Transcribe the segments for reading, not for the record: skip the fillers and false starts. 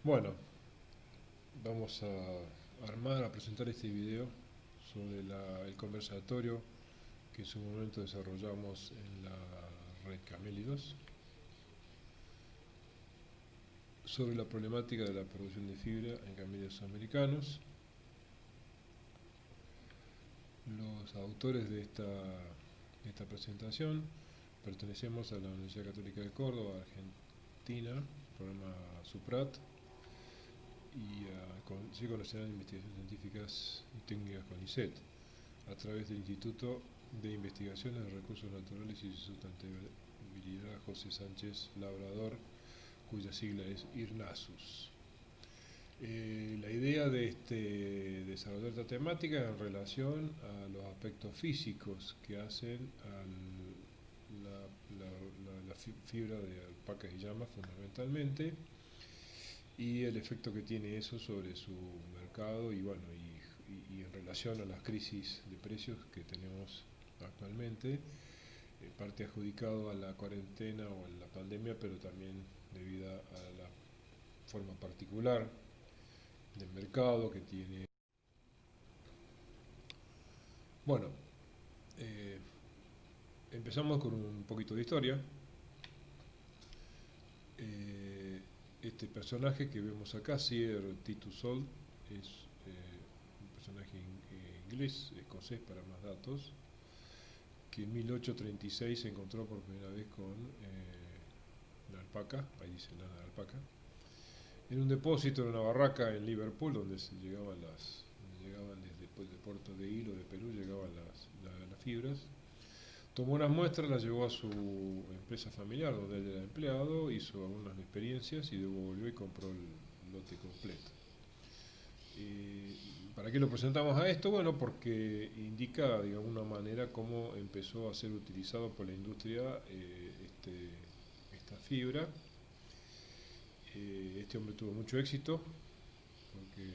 Bueno, vamos a presentar este video sobre el conversatorio que en su momento desarrollamos en la red Camélidos sobre la problemática de la producción de fibra en camélidos americanos. Los autores de esta presentación pertenecemos a la Universidad Católica de Córdoba, Argentina, programa SUPRAT, y al Consejo Nacional de Investigaciones Científicas y Técnicas CONICET, a través del Instituto de Investigaciones de Recursos Naturales y Sustentabilidad José Sánchez Labrador, cuya sigla es IRNASUS. La idea de desarrollar esta temática en relación a los aspectos físicos que hacen la fibra de alpaca y llama fundamentalmente, y el efecto que tiene eso sobre su mercado y bueno, y en relación a las crisis de precios que tenemos actualmente, parte adjudicado a la cuarentena o a la pandemia, pero también debido a la forma particular del mercado que tiene. Bueno, eh, empezamos con un poquito de historia. Eh, este personaje que vemos acá, Sir Titus Salt, es un personaje inglés, escocés para más datos, que en 1836 se encontró por primera vez con la alpaca, ahí dice lana de alpaca, en un depósito, en una barraca en Liverpool, donde llegaban desde el puerto de Hilo de Perú, llegaban las fibras. Tomó unas muestras, las llevó a su empresa familiar, donde él era empleado, hizo algunas experiencias y luego volvió y compró el lote completo. ¿Para qué lo presentamos a esto? Bueno, porque indica de alguna manera cómo empezó a ser utilizado por la industria esta fibra. Este hombre tuvo mucho éxito porque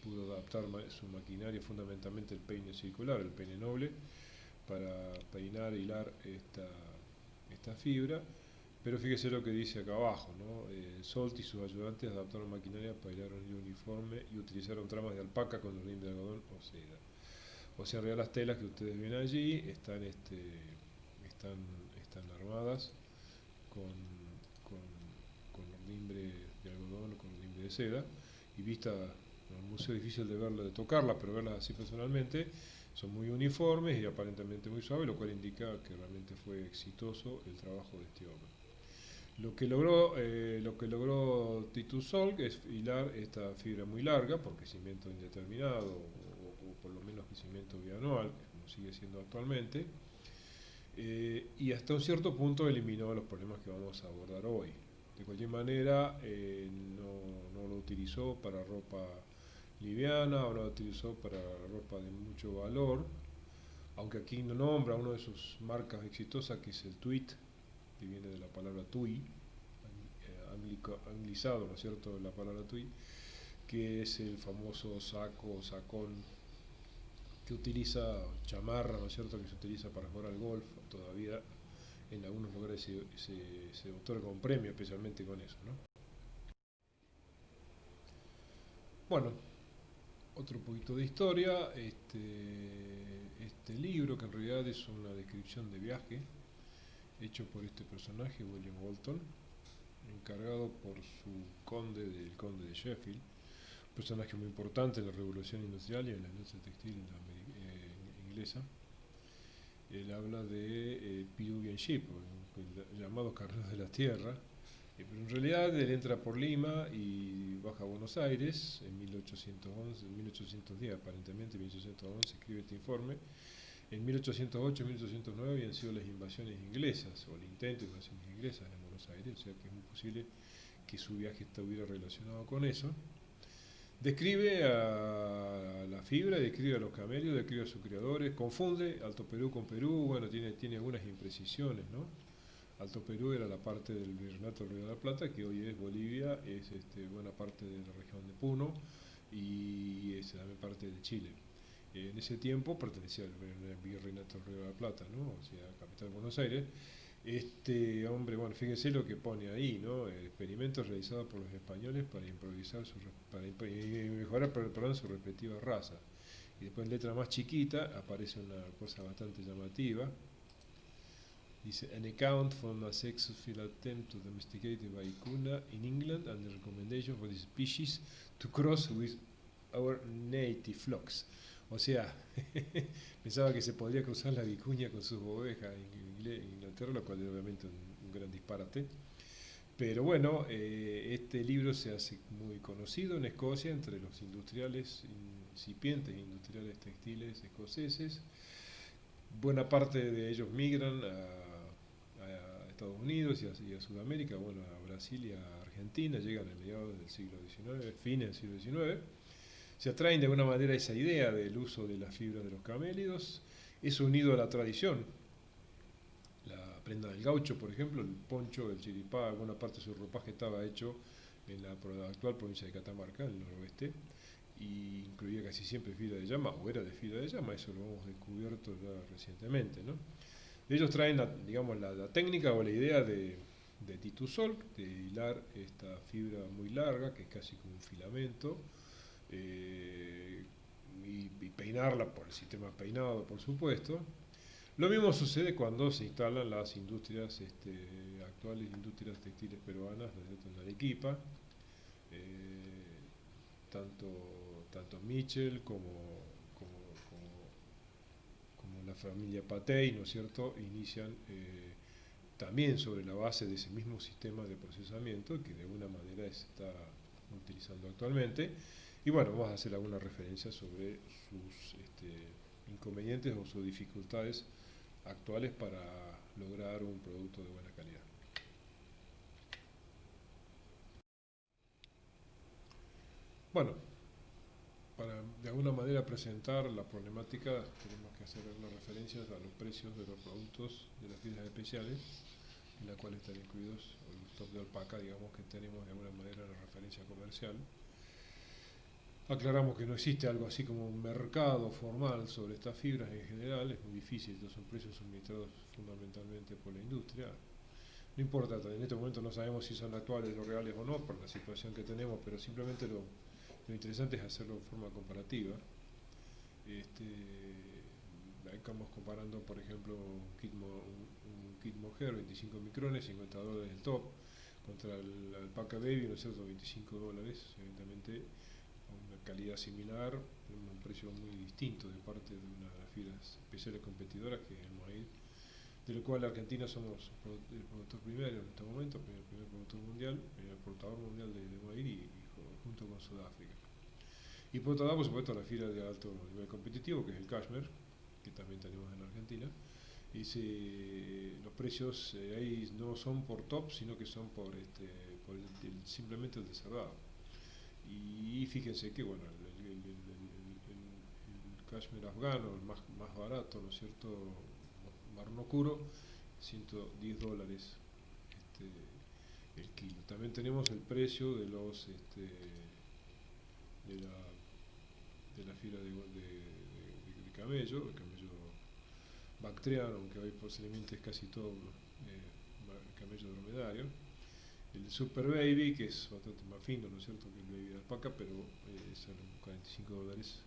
pudo adaptar su maquinaria, fundamentalmente el peine circular, el peine noble, para peinar, hilar esta fibra. Pero fíjese lo que dice acá abajo, ¿no? Salt y sus ayudantes adaptaron maquinaria para hilar un hilo uniforme y utilizaron tramas de alpaca con ornín de algodón o seda. O sea, en realidad las telas que ustedes ven allí están, están armadas con, con, con ornimbre de algodón o con ornimbre de seda, y vista en el museo es difícil de verla, de tocarla, pero verlas así personalmente, son muy uniformes y aparentemente muy suaves, lo cual indica que realmente fue exitoso el trabajo de este hombre. Lo que logró Titus Sol es hilar esta fibra muy larga, por crecimiento indeterminado o por lo menos crecimiento bianual, como sigue siendo actualmente, y hasta un cierto punto eliminó los problemas que vamos a abordar hoy. De cualquier manera, no lo utilizó para ropa liviana o no lo utilizó para ropa de mucho valor, aunque aquí no nombra una de sus marcas exitosas, que es el Tweed, que viene de la palabra tui, anglizado, ¿no es cierto?, la palabra tui, que es el famoso saco o sacón que utiliza, chamarra, ¿no es cierto?, que se utiliza para jugar al golf. Todavía en algunos lugares se otorga un premio especialmente con eso, ¿no? Bueno, otro poquito de historia. Este libro, que en realidad es una descripción de viaje, hecho por este personaje, William Walton, encargado por el conde de Sheffield, un personaje muy importante en la revolución industrial y en la industria textil inglesa. Él habla de Peruvian Ship, llamado Carneros de la Tierra, pero en realidad él entra por Lima y baja a Buenos Aires en 1811, en 1810 aparentemente, en 1811 escribe este informe. En 1808 y 1809 habían sido las invasiones inglesas, o el intento de invasiones inglesas en Buenos Aires, o sea que es muy posible que su viaje estuviera relacionado con eso. Describe a la fibra, describe a los camelios, describe a sus creadores, confunde Alto Perú con Perú, bueno, tiene algunas imprecisiones, ¿no? Alto Perú era la parte del Virreinato del Río de la Plata, que hoy es Bolivia, es buena parte de la región de Puno y es también parte de Chile. En ese tiempo pertenecía al Virreinato del Río de la Plata, ¿no? O sea, capital de Buenos Aires. Este hombre, bueno, fíjense lo que pone ahí, ¿no? Experimentos realizados por los españoles para improvisar mejorar, perdón, su respectiva raza. Y después en letra más chiquita aparece una cosa bastante llamativa. Dice, an account from a successful attempt to domesticate the vicuna in England and the recommendation for the species to cross with our native flocks. O sea, pensaba que se podría cruzar la vicuña con sus ovejas en Inglaterra, lo cual es obviamente un gran disparate. Pero bueno, este libro se hace muy conocido en Escocia entre los industriales incipientes, industriales textiles escoceses. Buena parte de ellos migran a Estados Unidos y a Sudamérica, bueno, a Brasil y a Argentina, llegan a mediados del siglo XIX, fines del siglo XIX. Se atraen de alguna manera esa idea del uso de las fibras de los camélidos. Es unido a la tradición. La prenda del gaucho, por ejemplo, el poncho, el chiripá, alguna parte de su ropaje estaba hecho en la actual provincia de Catamarca, en el noroeste, y incluía casi siempre fibra de llama, o era de fibra de llama, eso lo hemos descubierto ya recientemente, ¿no? Ellos traen, digamos, la técnica o la idea de Titusol, de hilar esta fibra muy larga, que es casi como un filamento, eh, y peinarla por el sistema peinado, por supuesto. Lo mismo sucede cuando se instalan las industrias actuales, industrias textiles peruanas, en Arequipa, eh, tanto Mitchell como la familia Patey, ¿no es cierto?, inician también sobre la base de ese mismo sistema de procesamiento que de alguna manera se está utilizando actualmente. Y bueno, vamos a hacer alguna referencia sobre sus inconvenientes o sus dificultades actuales para lograr un producto de buena calidad. Bueno, para de alguna manera presentar la problemática tenemos que hacer unas referencias a los precios de los productos de las fibras especiales, en la cual están incluidos los top de alpaca, digamos que tenemos de alguna manera la referencia comercial. Aclaramos que no existe algo así como un mercado formal sobre estas fibras en general, es muy difícil, estos son precios suministrados fundamentalmente por la industria. No importa, en este momento no sabemos si son actuales o reales o no por la situación que tenemos, pero simplemente lo interesante es hacerlo en forma comparativa. Estamos comparando, por ejemplo, un kit Mohair 25 micrones, $50 el top, contra el Alpaca Baby, ¿no es cierto?, $25, evidentemente a una calidad similar, un precio muy distinto de parte de una de las fibras especiales competidoras que es el Mohair, de lo cual Argentina somos el productor primero en este momento, el primer productor mundial, el exportador mundial de Mohair y junto con Sudáfrica. Y por otro lado, por supuesto, la fibra de alto nivel competitivo, que es el cashmere, que también tenemos en Argentina. Los precios ahí no son por top, sino que son por simplemente el descerrado. Y fíjense que bueno, el cashmere afgano, el más barato, ¿no es cierto?, marrón oscuro, $110 el kilo. También tenemos el precio de los de la fibra de camello, el camello bactriano, aunque hoy posiblemente es casi todo camello dromedario. El Super Baby, que es bastante más fino, ¿no es cierto?, que el Baby de alpaca, pero sale $45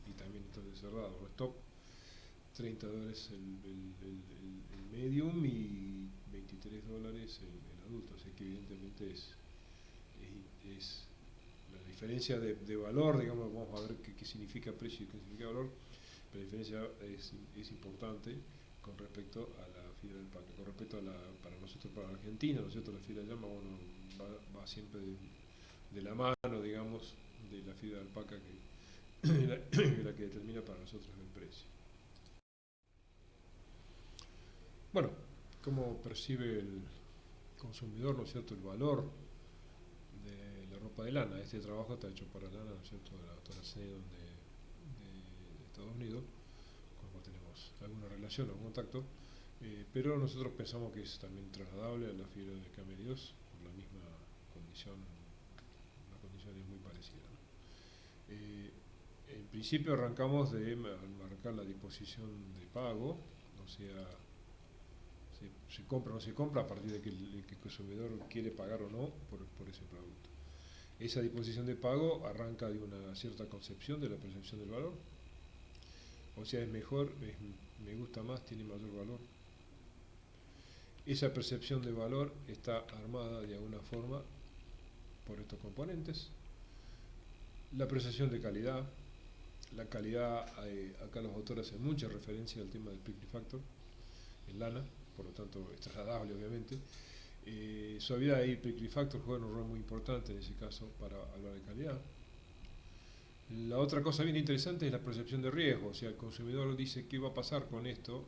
y también está cerrado, ¿no? Stop, $30 el medium y $23 el adulto, así que evidentemente es la diferencia de valor, digamos, vamos a ver qué significa precio y qué significa valor, pero la diferencia es importante con respecto a la fibra del alpaca. Con respecto a para nosotros, para Argentina, ¿no es cierto?, la fibra de llama, bueno, va siempre de la mano, digamos, de la fibra de alpaca que la que determina para nosotros el precio. Bueno, ¿cómo percibe el consumidor, ¿no es cierto?, el valor de la ropa de lana? Este trabajo está hecho para lana, ¿no es cierto?, de la doctora Sneddon de Estados Unidos, con la cual tenemos alguna relación, algún contacto, pero nosotros pensamos que es también trasladable a la fibra de camélidos por la misma condición, una condición es muy parecida, ¿no? En principio arrancamos de marcar la disposición de pago, o sea, se compra o no se compra a partir de que que el consumidor quiere pagar o no por ese producto. Esa disposición de pago arranca de una cierta concepción de la percepción del valor. O sea, es mejor, me gusta más, tiene mayor valor. Esa percepción de valor está armada de alguna forma por estos componentes. La percepción de calidad. La calidad, acá los autores hacen mucha referencia al tema del pick factor en lana, por lo tanto es trasladable obviamente. Suavidad y pick factor juegan un rol muy importante en ese caso para hablar de calidad. La otra cosa bien interesante es la percepción de riesgo, o sea, el consumidor dice qué va a pasar con esto,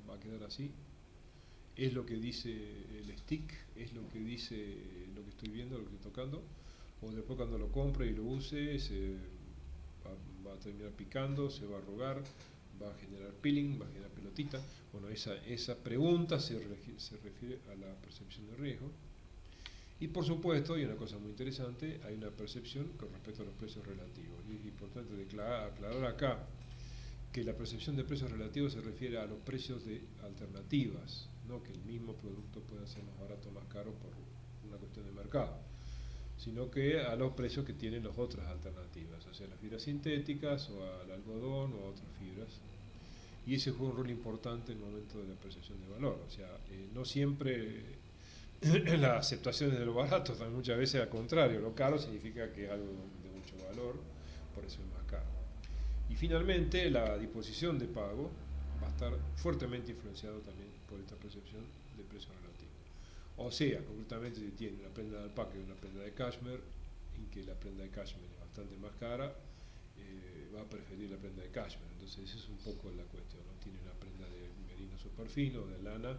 va a quedar así, es lo que dice el stick, es lo que dice lo que estoy viendo, lo que estoy tocando, o después cuando lo compre y lo use va a terminar picando, se va a arrugar, va a generar peeling, va a generar pelotita. Bueno, esa pregunta se refiere a la percepción de riesgo. Y por supuesto, y una cosa muy interesante, hay una percepción con respecto a los precios relativos. Y es importante aclarar acá que la percepción de precios relativos se refiere a los precios de alternativas, no que el mismo producto pueda ser más barato o más caro por una cuestión de mercado, sino que a los precios que tienen las otras alternativas, o sea, las fibras sintéticas o al algodón o a otras fibras. Y ese juega un rol importante en el momento de la percepción de valor, o sea, no siempre la aceptación de lo barato, también muchas veces al contrario, lo caro significa que es algo de mucho valor, por eso es más caro. Y finalmente la disposición de pago va a estar fuertemente influenciado también por esta percepción de precio relativo. O sea, concretamente si tiene una prenda de alpaca y una prenda de cashmere, en que la prenda de cashmere es bastante más cara, va a preferir la prenda de cashmere. Entonces esa es un poco la cuestión, ¿no? Tiene una prenda de merino super fino, de lana,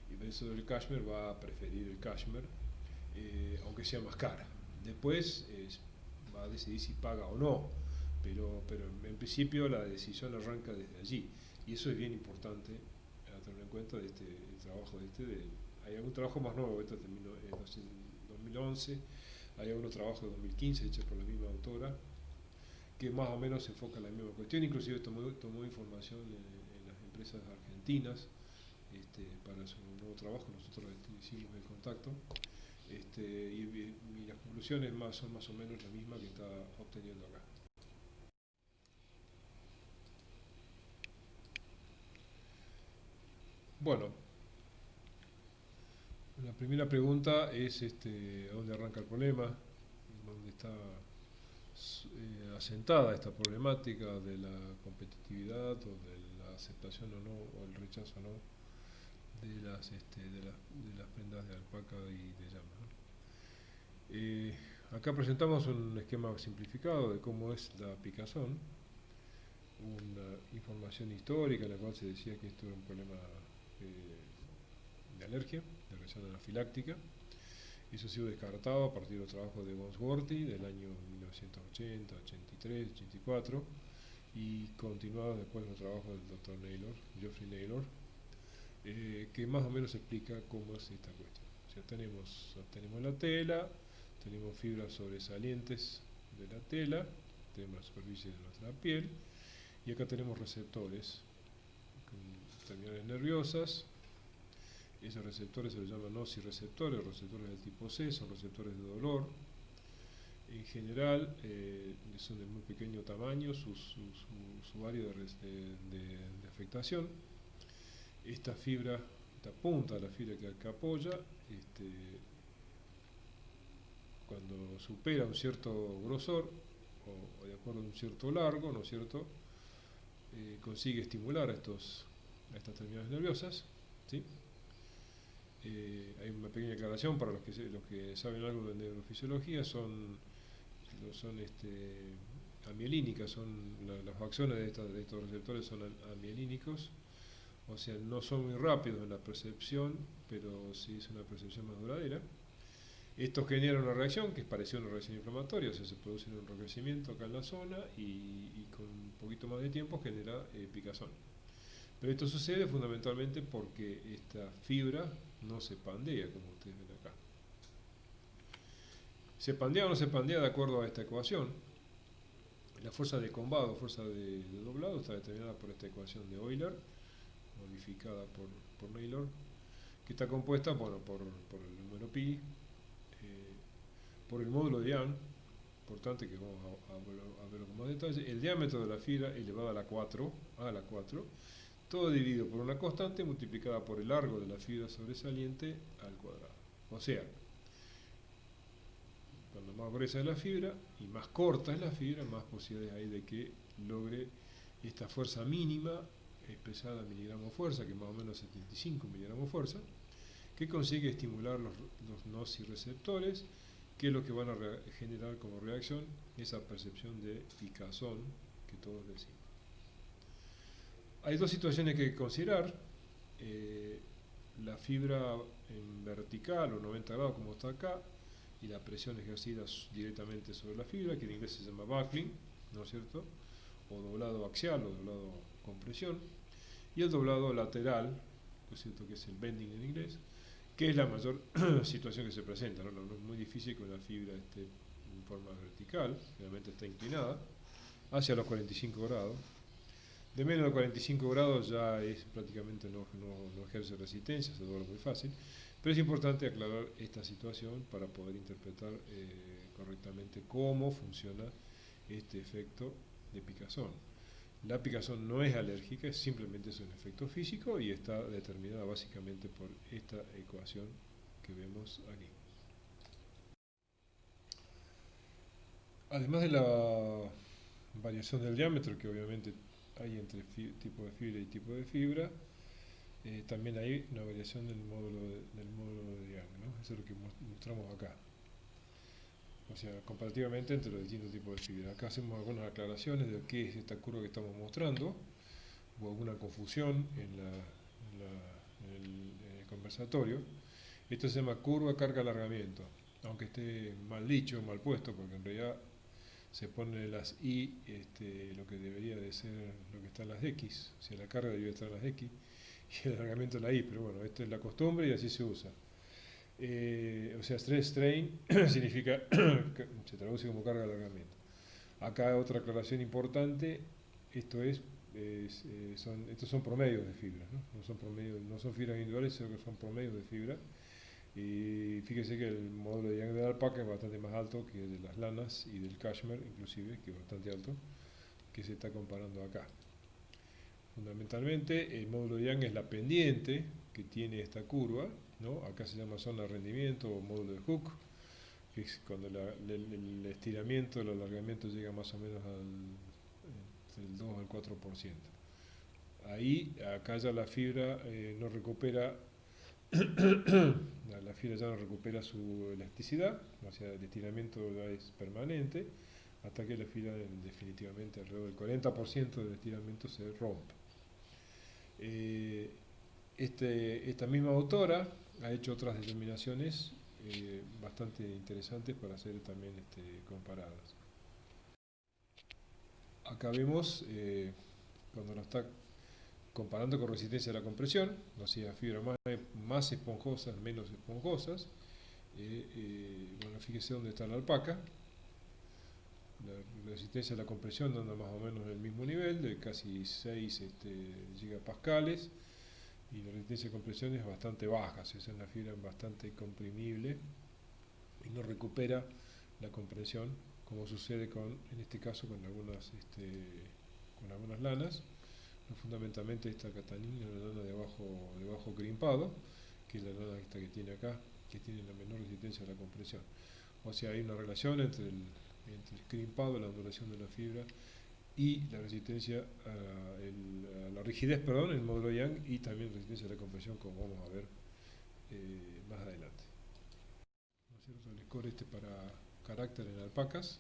y verso del cashmere va a preferir el cashmere, aunque sea más cara. Después va a decidir si paga o no, pero en principio la decisión arranca desde allí. Y eso es bien importante a tener en cuenta de el trabajo hay algún trabajo más nuevo, este terminó en 2011, hay algunos trabajos de 2015 hechos por la misma autora, que más o menos se enfoca en la misma cuestión, inclusive tomó información en las empresas argentinas para su nuevo trabajo, nosotros hicimos el contacto, y las conclusiones son más o menos las mismas que está obteniendo acá. Bueno, la primera pregunta es ¿a dónde arranca el problema? ¿Dónde está asentada esta problemática de la competitividad o de la aceptación o no, o el rechazo o no de las prendas de alpaca y de llama, ¿no? Acá presentamos un esquema simplificado de cómo es la picazón, una información histórica en la cual se decía que esto era un problema de alergia, de reacción anafiláctica. Eso ha sido descartado a partir del trabajo de Bonsworthy del año 1980, 83, 84 y continuado después del trabajo del Dr. Naylor, Geoffrey Naylor, que más o menos explica cómo es esta cuestión. O sea, tenemos la tela, tenemos fibras sobresalientes de la tela, tenemos la superficie de nuestra piel y acá tenemos receptores con terminales nerviosas. Esos receptores se los llaman nociceptores o receptores del tipo C, son receptores de dolor. En general son de muy pequeño tamaño, su área de afectación. Esta fibra, esta punta de la fibra que apoya, cuando supera un cierto grosor o de acuerdo a un cierto largo, ¿no es cierto?, consigue estimular a estas terminales nerviosas, ¿sí? Hay una pequeña aclaración para los que saben algo de neurofisiología, son amielínicas, las acciones de estos receptores son amielínicos, o sea, no son muy rápidos en la percepción, pero sí es una percepción más duradera. Esto genera una reacción que es parecida a una reacción inflamatoria, o sea, se produce un enrojecimiento acá en la zona y con un poquito más de tiempo genera picazón. Pero esto sucede fundamentalmente porque esta fibra no se pandea, como ustedes ven acá. ¿Se pandea o no se pandea de acuerdo a esta ecuación? La fuerza de combado, fuerza de doblado, está determinada por esta ecuación de Euler, modificada por Naylor. que está compuesta por el número pi, por el módulo de Young, importante que vamos a verlo con más detalle, el diámetro de la fibra elevado a la 4, todo dividido por una constante multiplicada por el largo de la fibra sobresaliente al cuadrado. O sea, cuando más gruesa es la fibra y más corta es la fibra, más posibilidades hay de que logre esta fuerza mínima expresada en miligramos fuerza, que es más o menos 75 miligramos fuerza, que consigue estimular los nociceptores, que es lo que van a generar como reacción esa percepción de picazón que todos decimos. Hay dos situaciones que hay que considerar. La fibra en vertical o 90 grados como está acá, y la presión ejercida directamente sobre la fibra, que en inglés se llama buckling, ¿no es cierto? O doblado axial o doblado con presión, y el doblado lateral, ¿no es cierto?, que es el bending en inglés, que es la mayor situación que se presenta, ¿no? No es muy difícil que una fibra esté en forma vertical, generalmente está inclinada, hacia los 45 grados. De menos de 45 grados ya es prácticamente no ejerce resistencia, se dobla muy fácil, pero es importante aclarar esta situación para poder interpretar correctamente cómo funciona este efecto de picazón. La picazón no es alérgica, simplemente es un efecto físico y está determinada básicamente por esta ecuación que vemos aquí. Además de la variación del diámetro, que obviamente hay entre tipo de fibra y tipo de fibra, también hay una variación del módulo de Young, ¿no? Eso es lo que mostramos acá. O sea, comparativamente entre los distintos tipos de fibra. Acá hacemos algunas aclaraciones de qué es esta curva que estamos mostrando, o alguna confusión en el conversatorio. Esto se llama curva carga-alargamiento, aunque esté mal dicho, mal puesto, porque en realidad se pone las Y, lo que debería de ser lo que está en las X, o sea, la carga debería estar en las X, y el alargamiento en la Y, pero bueno, esta es la costumbre y así se usa. O sea, stress strain significa, se traduce como carga de alargamiento. Acá otra aclaración importante, estos son promedios de fibras, ¿no? No son fibras individuales, sino que son promedios de fibra. Y fíjese que el módulo de Young de la alpaca es bastante más alto que el de las lanas y del cashmere, inclusive, que es bastante alto, que se está comparando acá. Fundamentalmente, el módulo de Young es la pendiente que tiene esta curva, ¿no? Acá se llama zona de rendimiento o módulo de Hooke, que es cuando el estiramiento, el alargamiento llega más o menos entre el 2 al 4%. Ahí, acá ya la fibra no recupera, la fibra ya no recupera su elasticidad, o sea, el estiramiento ya es permanente, hasta que la fibra definitivamente alrededor del 40% del estiramiento se rompe. Esta misma autora ha hecho otras determinaciones bastante interesantes para ser también comparadas. Acá vemos, cuando nos está comparando con resistencia a la compresión, o sea, fibras más esponjosas, menos esponjosas. Bueno, fíjese dónde está la alpaca. La resistencia a la compresión anda más o menos en el mismo nivel, de casi 6 gigapascales, y la resistencia de compresión es bastante baja, es una fibra bastante comprimible y no recupera la compresión, como sucede en este caso con algunas lanas. Fundamentalmente esta catanina, la lana de bajo crimpado, que es la lana esta que tiene acá, que tiene la menor resistencia a la compresión. O sea, hay una relación entre el crimpado, la ondulación de la fibra, y la resistencia a la rigidez, el módulo Young, y también resistencia a la compresión, como vamos a ver más adelante. ¿No es cierto? El score para carácter en alpacas,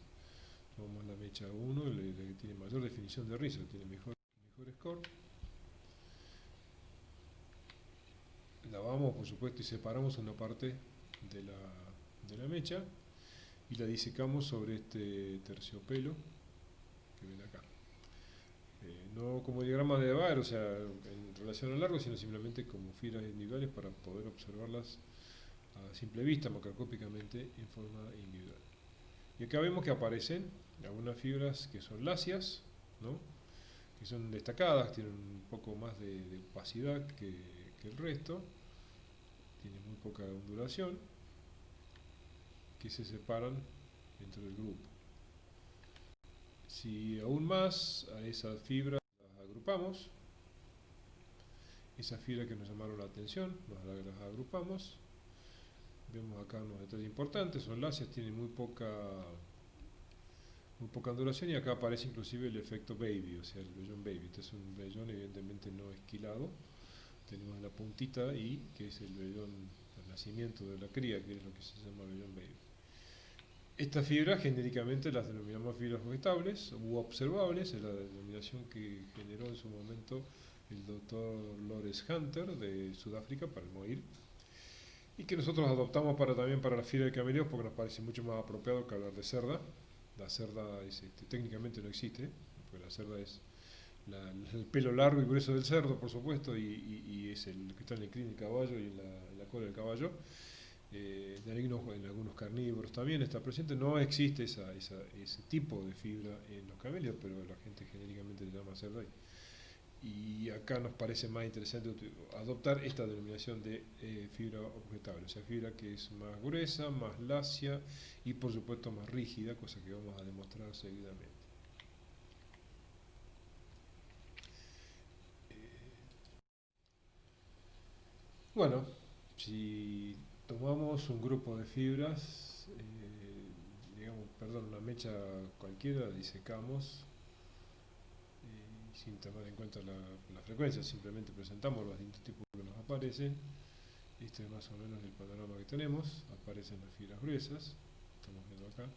tomamos la mecha 1, la que tiene mayor definición de rizo, tiene mejor score. Lavamos, por supuesto, y separamos una parte de la mecha y la disecamos sobre este terciopelo que ven acá. No como diagrama de Baer, o sea, en relación al largo, sino simplemente como fibras individuales para poder observarlas a simple vista, macroscópicamente, en forma individual. Y acá vemos que aparecen algunas fibras que son lacias, ¿no? Que son destacadas, tienen un poco más de opacidad que el resto, tiene muy poca ondulación, que se separan dentro del grupo. Si aún más a esas fibras las agrupamos, esas fibras que nos llamaron la atención, las agrupamos, vemos acá unos detalles importantes, son láseas, tienen muy poca ondulación, y acá aparece inclusive el efecto baby, o sea, el vellón baby. Este es un vellón evidentemente no esquilado, tenemos la puntita y que es el vellón del nacimiento de la cría, que es lo que se llama vellón baby. Estas fibras genéricamente las denominamos fibras vegetables u observables, es la denominación que generó en su momento el doctor Lawrence Hunter de Sudáfrica para el MOIR, y que nosotros adoptamos también para la fibra de cameleos porque nos parece mucho más apropiado que hablar de cerda. La cerda técnicamente no existe, porque la cerda es el pelo largo y grueso del cerdo, por supuesto, y es el que está en el crin del caballo y en la cola del caballo. En algunos carnívoros también está presente. No existe ese tipo de fibra en los camelios, pero la gente genéricamente le llama cerda. Y acá nos parece más interesante adoptar esta denominación de fibra objetable, o sea, fibra que es más gruesa, más lacia y por supuesto más rígida, cosa que vamos a demostrar seguidamente. Bueno, si tomamos un grupo de fibras, digamos, perdón, una mecha cualquiera, disecamos, sin tomar en cuenta la frecuencia, simplemente presentamos los distintos tipos que nos aparecen. Este es más o menos el panorama que tenemos. Aparecen las fibras gruesas, estamos viendo acá,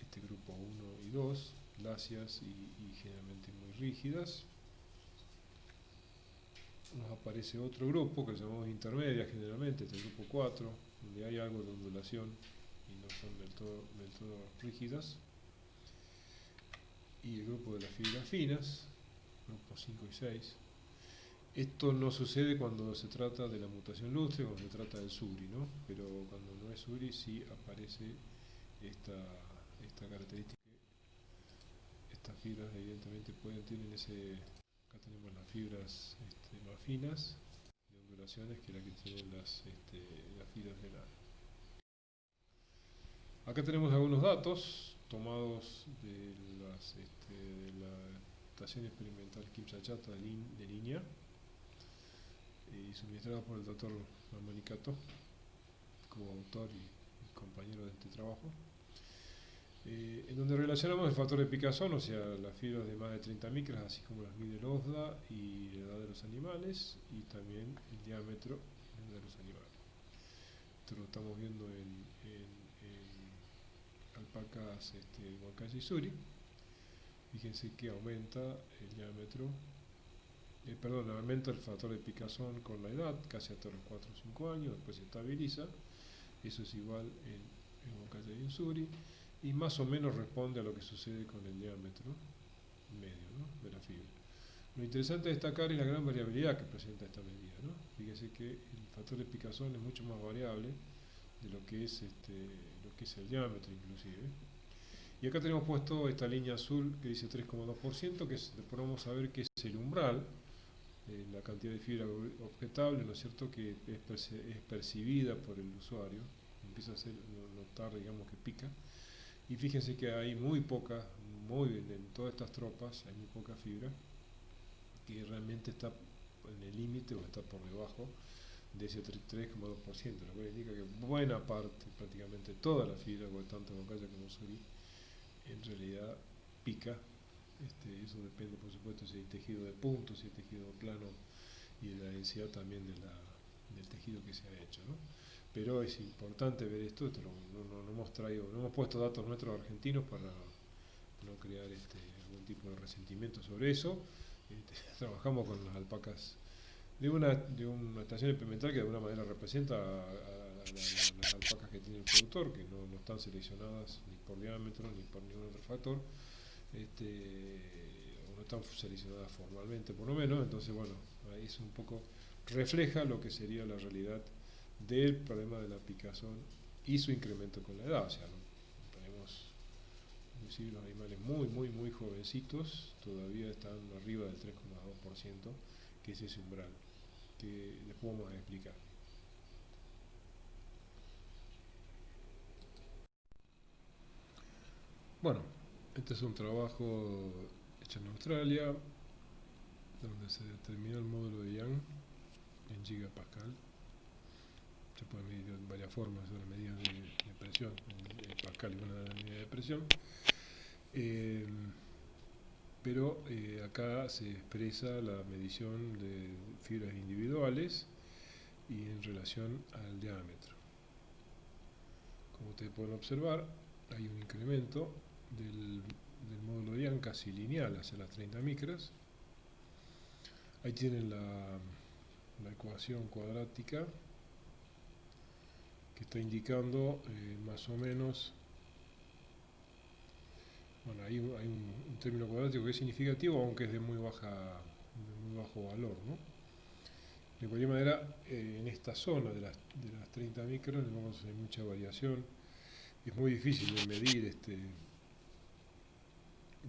este grupo 1 y 2, lacias y generalmente muy rígidas. Nos aparece otro grupo que llamamos intermedia generalmente, este grupo 4, donde hay algo de ondulación y no son del todo rígidas. Y el grupo de las fibras finas, grupos 5 y 6. Esto no sucede cuando se trata de la mutación lustre, cuando se trata del SURI, ¿no? Pero cuando no es SURI sí aparece esta característica. Estas fibras evidentemente tienen ese... Acá tenemos las fibras más finas de ondulaciones, que es la que tienen las fibras de la... Acá tenemos algunos datos tomados de la estación experimental Kimsachata de línea, y suministrada por el doctor Mamanicato, coautor y compañero de este trabajo, en donde relacionamos el factor de picazón, o sea, las fibras de más de 30 micras, así como las mide el OSDA, y la edad de los animales, y también el diámetro de los animales. Esto lo estamos viendo en alpacas Huancayo y Suri. Fíjense que aumenta el diámetro, aumenta el factor de picazón con la edad, casi hasta los 4 o 5 años, después se estabiliza. Eso es igual en Huancayo y en Suri, y más o menos responde a lo que sucede con el diámetro medio, ¿no?, de la fibra. Lo interesante de destacar es la gran variabilidad que presenta esta medida, ¿no? Fíjese que el factor de picazón es mucho más variable de lo que es el diámetro inclusive. Y acá tenemos puesto esta línea azul que dice 3,2%, que podemos saber que es el umbral, la cantidad de fibra objetable, ¿no es cierto?, que es percibida por el usuario, empieza a notar, digamos, que pica. Y fíjense que hay muy poca, en todas estas tropas hay muy poca fibra, que realmente está en el límite o está por debajo de ese 3,2%, lo cual indica que buena parte, prácticamente toda la fibra, tanto Huancayo como Suri, en realidad pica. Eso depende, por supuesto, si hay tejido de puntos, si hay tejido plano, y de la densidad también del tejido que se ha hecho, ¿no? Pero es importante ver esto, no hemos puesto datos nuestros argentinos para no crear algún tipo de resentimiento sobre eso. Trabajamos con las alpacas de una estación experimental que de alguna manera representa a las alpacas que tiene el productor, que no están seleccionadas ni por diámetro ni por ningún otro factor, o no están seleccionadas formalmente por lo menos. Entonces, bueno, ahí es un poco, refleja lo que sería la realidad del problema de la picazón y su incremento con la edad. O sea, ¿no? Tenemos inclusive los animales muy jovencitos, todavía están arriba del 3,2%, que es ese umbral que después vamos a explicar. Bueno, este es un trabajo hecho en Australia, donde se determinó el módulo de Young en gigapascal. Se puede medir de varias formas, una medida de presión, en pascal es una medida de presión. Eh, pero acá se expresa la medición de fibras individuales y en relación al diámetro. Como ustedes pueden observar, hay un incremento del módulo de Young casi lineal hacia las 30 micras. Ahí tienen la ecuación cuadrática que está indicando más o menos, bueno, hay un término cuadrático que es significativo, aunque es de muy bajo valor, ¿no? De cualquier manera, en esta zona de las 30 micras hay mucha variación. Es muy difícil de medir,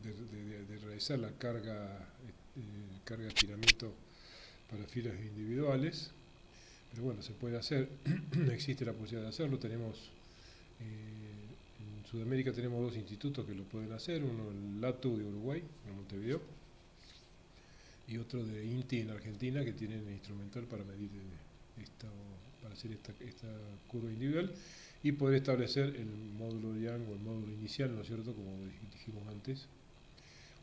de realizar la carga de estiramiento para fibras individuales, pero bueno, se puede hacer, existe la posibilidad de hacerlo. Tenemos en Sudamérica tenemos dos institutos que lo pueden hacer, uno el LATU de Uruguay, en Montevideo, y otro de INTI en Argentina, que tienen instrumental para medir para hacer esta curva individual y poder establecer el módulo de Young o el módulo inicial, ¿no es cierto?, como dijimos antes,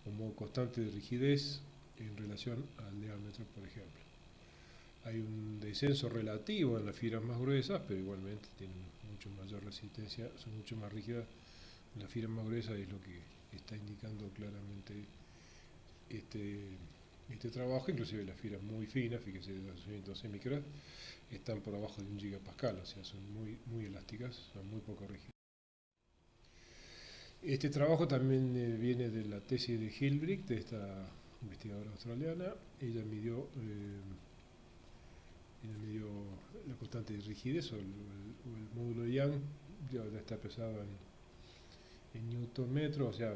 un modo constante de rigidez en relación al diámetro, por ejemplo. Hay un descenso relativo en las fibras más gruesas, pero igualmente tienen mucho mayor resistencia, son mucho más rígidas. Las fibras más gruesas es lo que está indicando claramente este trabajo. Inclusive las fibras muy finas, fíjense, de 212 micras, están por abajo de 1 gigapascal, o sea, son muy elásticas, son muy poco rígidas. Este trabajo también viene de la tesis de Hilbrick, de esta investigadora australiana. Ella midió la constante de rigidez o el módulo de Young, ya está pesado en newton metro, o sea,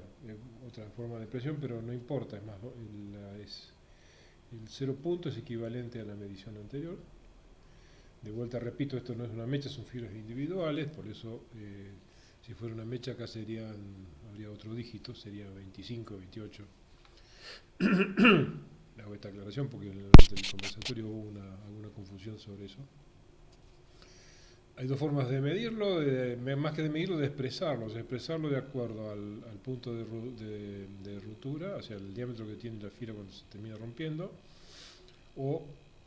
otra forma de presión, pero no importa, es más, el 0 punto es equivalente a la medición anterior. De vuelta repito, esto no es una mecha, son fibras individuales, por eso si fuera una mecha acá habría otro dígito, sería 25, 28. Hago esta aclaración porque durante el conversatorio hubo alguna confusión sobre eso. Hay dos formas de medirlo, más que de medirlo, de expresarlo. O sea, expresarlo de acuerdo al punto de ruptura, o sea, el diámetro que tiene la fibra cuando se termina rompiendo, o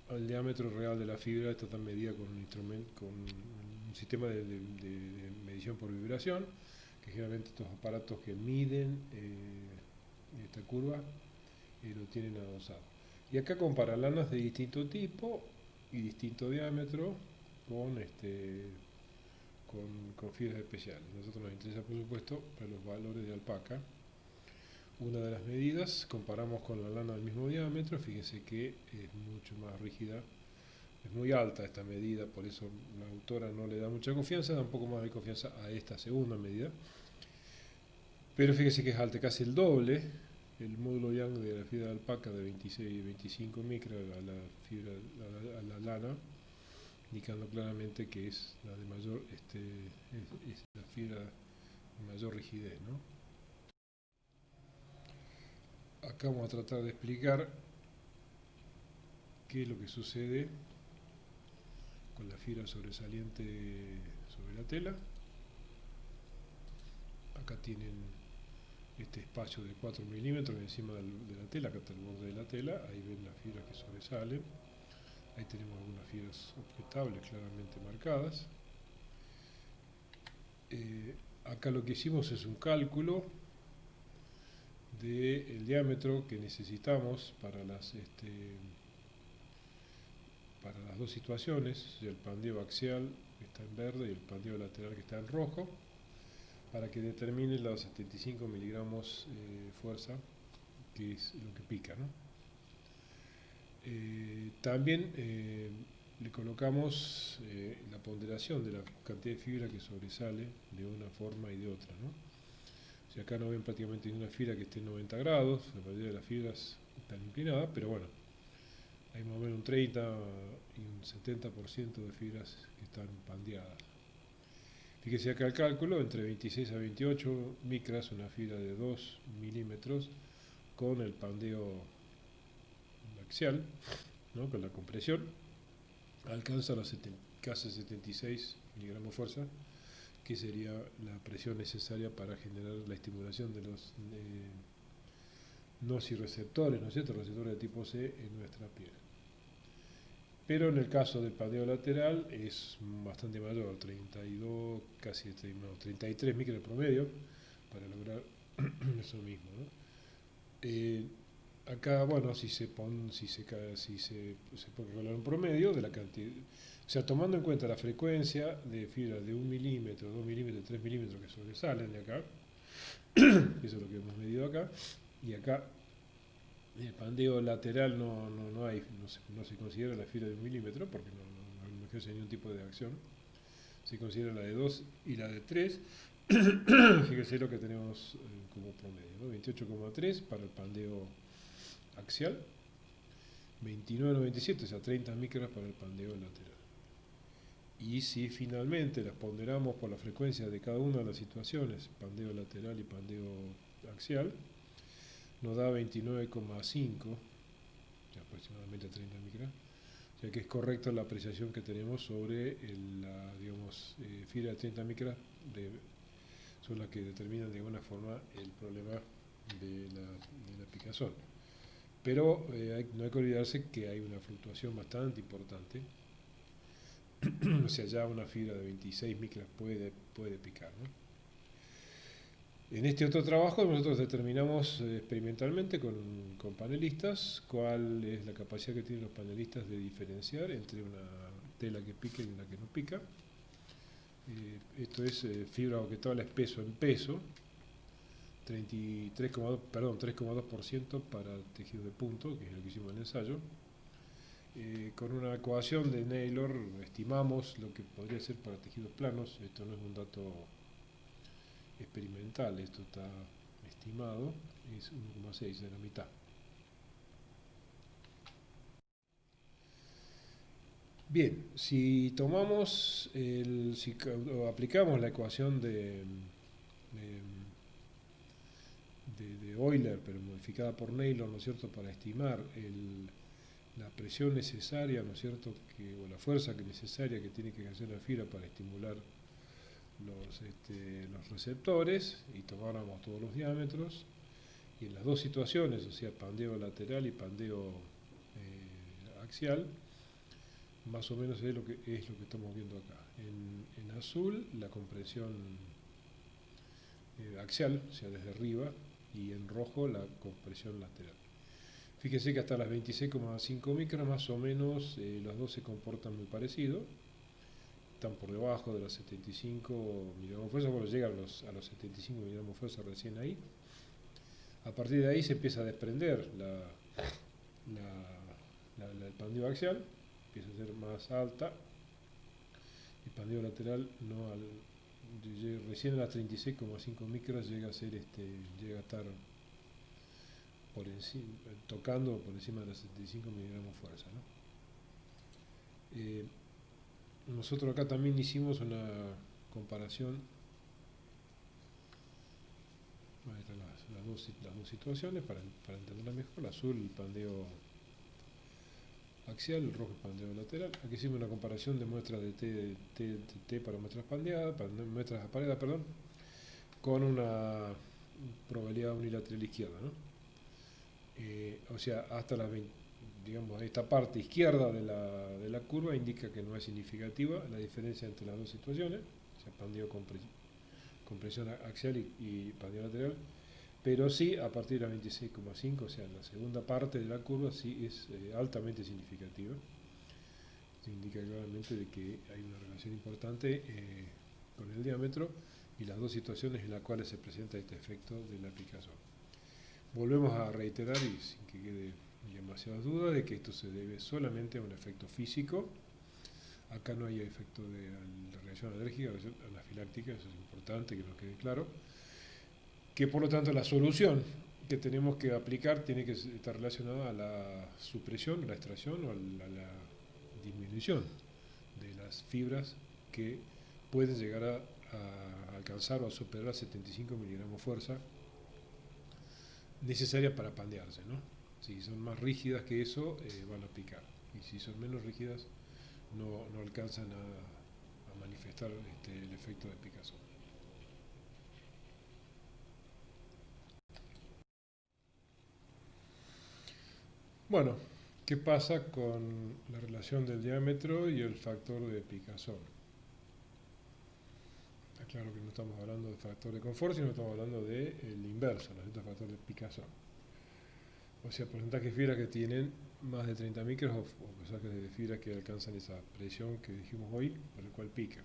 al diámetro real de la fibra. Esta está medida con un instrumento, con un sistema de medición por vibración, que generalmente estos aparatos que miden esta curva lo tienen adosado. Y acá compara lanas de distinto tipo y distinto diámetro con fibras especiales. A nosotros nos interesa, por supuesto, para los valores de alpaca. Una de las medidas, comparamos con la lana del mismo diámetro, fíjense que es mucho más rígida, es muy alta esta medida, por eso la autora no le da mucha confianza, da un poco más de confianza a esta segunda medida. Pero fíjense que es alta, casi el doble, el módulo Young de la fibra de alpaca de 26 y 25 micras a la lana, indicando claramente que es la de mayor, es la fibra de mayor rigidez, ¿no? Acá vamos a tratar de explicar qué es lo que sucede con la fibra sobresaliente sobre la tela. Acá tienen este espacio de 4 milímetros encima de la tela, acá está el borde de la tela, ahí ven las fibras que sobresalen. Ahí tenemos algunas fibras objetables claramente marcadas. Acá lo que hicimos es un cálculo del diámetro que necesitamos para las dos situaciones, el pandeo axial que está en verde y el pandeo lateral que está en rojo, para que determine los 75 miligramos fuerza, que es lo que pica, ¿no? También le colocamos la ponderación de la cantidad de fibra que sobresale de una forma y de otra, ¿no? O sea, acá no ven prácticamente ninguna fibra que esté en 90 grados, la mayoría de las fibras están inclinadas, pero bueno, hay más o menos un 30 y un 70% de fibras que están pandeadas. Fíjese acá el cálculo, entre 26 a 28 micras, una fibra de 2 milímetros, con el pandeo axial, ¿no? Con la compresión, alcanza los casi 76 miligramos fuerza, que sería la presión necesaria para generar la estimulación de los nociceptores, ¿no es cierto?, receptores de tipo C en nuestra piel. Pero en el caso del pandeo lateral es bastante mayor, 32, casi 33 micras promedio, para lograr eso mismo, ¿no? Acá, bueno, se puede calcular un promedio de la cantidad, o sea, tomando en cuenta la frecuencia de fibras de 1 milímetro, 2 milímetros, 3 milímetros que sobresalen de acá, eso es lo que hemos medido acá, y acá el pandeo lateral no se considera la fibra de 1 milímetro porque no ejerce ningún tipo de acción, se considera la de 2 y la de 3. Fíjese lo que tenemos como promedio, ¿no? 28,3 para el pandeo axial, 29,97, o sea 30 micras para el pandeo lateral. Y si finalmente las ponderamos por la frecuencia de cada una de las situaciones, pandeo lateral y pandeo axial, nos da 29,5, aproximadamente 30 micras, o sea que es correcta la apreciación que tenemos sobre la, fibra de 30 micras, son las que determinan de alguna forma el problema de la picazón. Pero no hay que olvidarse que hay una fluctuación bastante importante, o sea, ya una fibra de 26 micras puede picar, ¿no? En este otro trabajo nosotros determinamos experimentalmente con panelistas cuál es la capacidad que tienen los panelistas de diferenciar entre una tela que pica y una que no pica. Esto es fibra vegetal espeso en peso, 3,2% para tejido de punto, que es lo que hicimos en el ensayo. Con una ecuación de Naylor estimamos lo que podría ser para tejidos planos. Esto no es un dato experimental, esto está estimado, es 1,6, de la mitad. Bien, si tomamos si aplicamos la ecuación de Euler, pero modificada por Naylor, ¿no es cierto?, para estimar la presión necesaria, ¿no es cierto?, o la fuerza necesaria que tiene que ejercer la fibra para estimular los receptores, y tomáramos todos los diámetros, y en las dos situaciones, o sea, pandeo lateral y pandeo axial, más o menos es lo que estamos viendo acá. En azul, la compresión axial, o sea, desde arriba, y en rojo, la compresión lateral. Fíjese que hasta las 26,5 micras, más o menos, los dos se comportan muy parecido. Están por debajo de los 75 miligramos de fuerza, bueno, llegan a los 75 miligramos de fuerza recién ahí. A partir de ahí se empieza a desprender el pandeo axial, empieza a ser más alta. El pandeo lateral recién a las 36,5 micras llega a estar tocando por encima de los 75 miligramos de fuerza, ¿no? Nosotros acá también hicimos una comparación, ahí están las dos situaciones para entenderla mejor. El azul, el pandeo axial, el rojo, el pandeo lateral. Aquí hicimos una comparación de muestras de T para muestras pandeadas, para muestras apareadas, perdón, con una probabilidad unilateral izquierda, ¿no? O sea, hasta esta parte izquierda de la curva indica que no es significativa la diferencia entre las dos situaciones, o sea, pandeo compresión axial y pandeo lateral, pero sí a partir de la 26,5, o sea, en la segunda parte de la curva sí es altamente significativa. Esto indica claramente de que hay una relación importante con el diámetro y las dos situaciones en las cuales se presenta este efecto de la picazón. Volvemos a reiterar, y sin que quede demasiadas dudas, de que esto se debe solamente a un efecto físico. Acá no hay efecto de reacción alérgica, anafiláctica, eso es importante que nos quede claro. Que por lo tanto la solución que tenemos que aplicar tiene que estar relacionada a la supresión, a la extracción o a la disminución de las fibras que pueden llegar a alcanzar o a superar 75 miligramos fuerza necesaria para pandearse, ¿no? Si son más rígidas que eso, van a picar. Y si son menos rígidas, no alcanzan a manifestar el efecto de picazón. Bueno, ¿qué pasa con la relación del diámetro y el factor de picazón? Está claro que no estamos hablando de factor de confort, sino que estamos hablando del inverso, ¿no? El factor de picazón. O sea, porcentaje de fibras que tienen más de 30 micras o porcentaje de fibras que alcanzan esa presión que dijimos hoy, por el cual pica.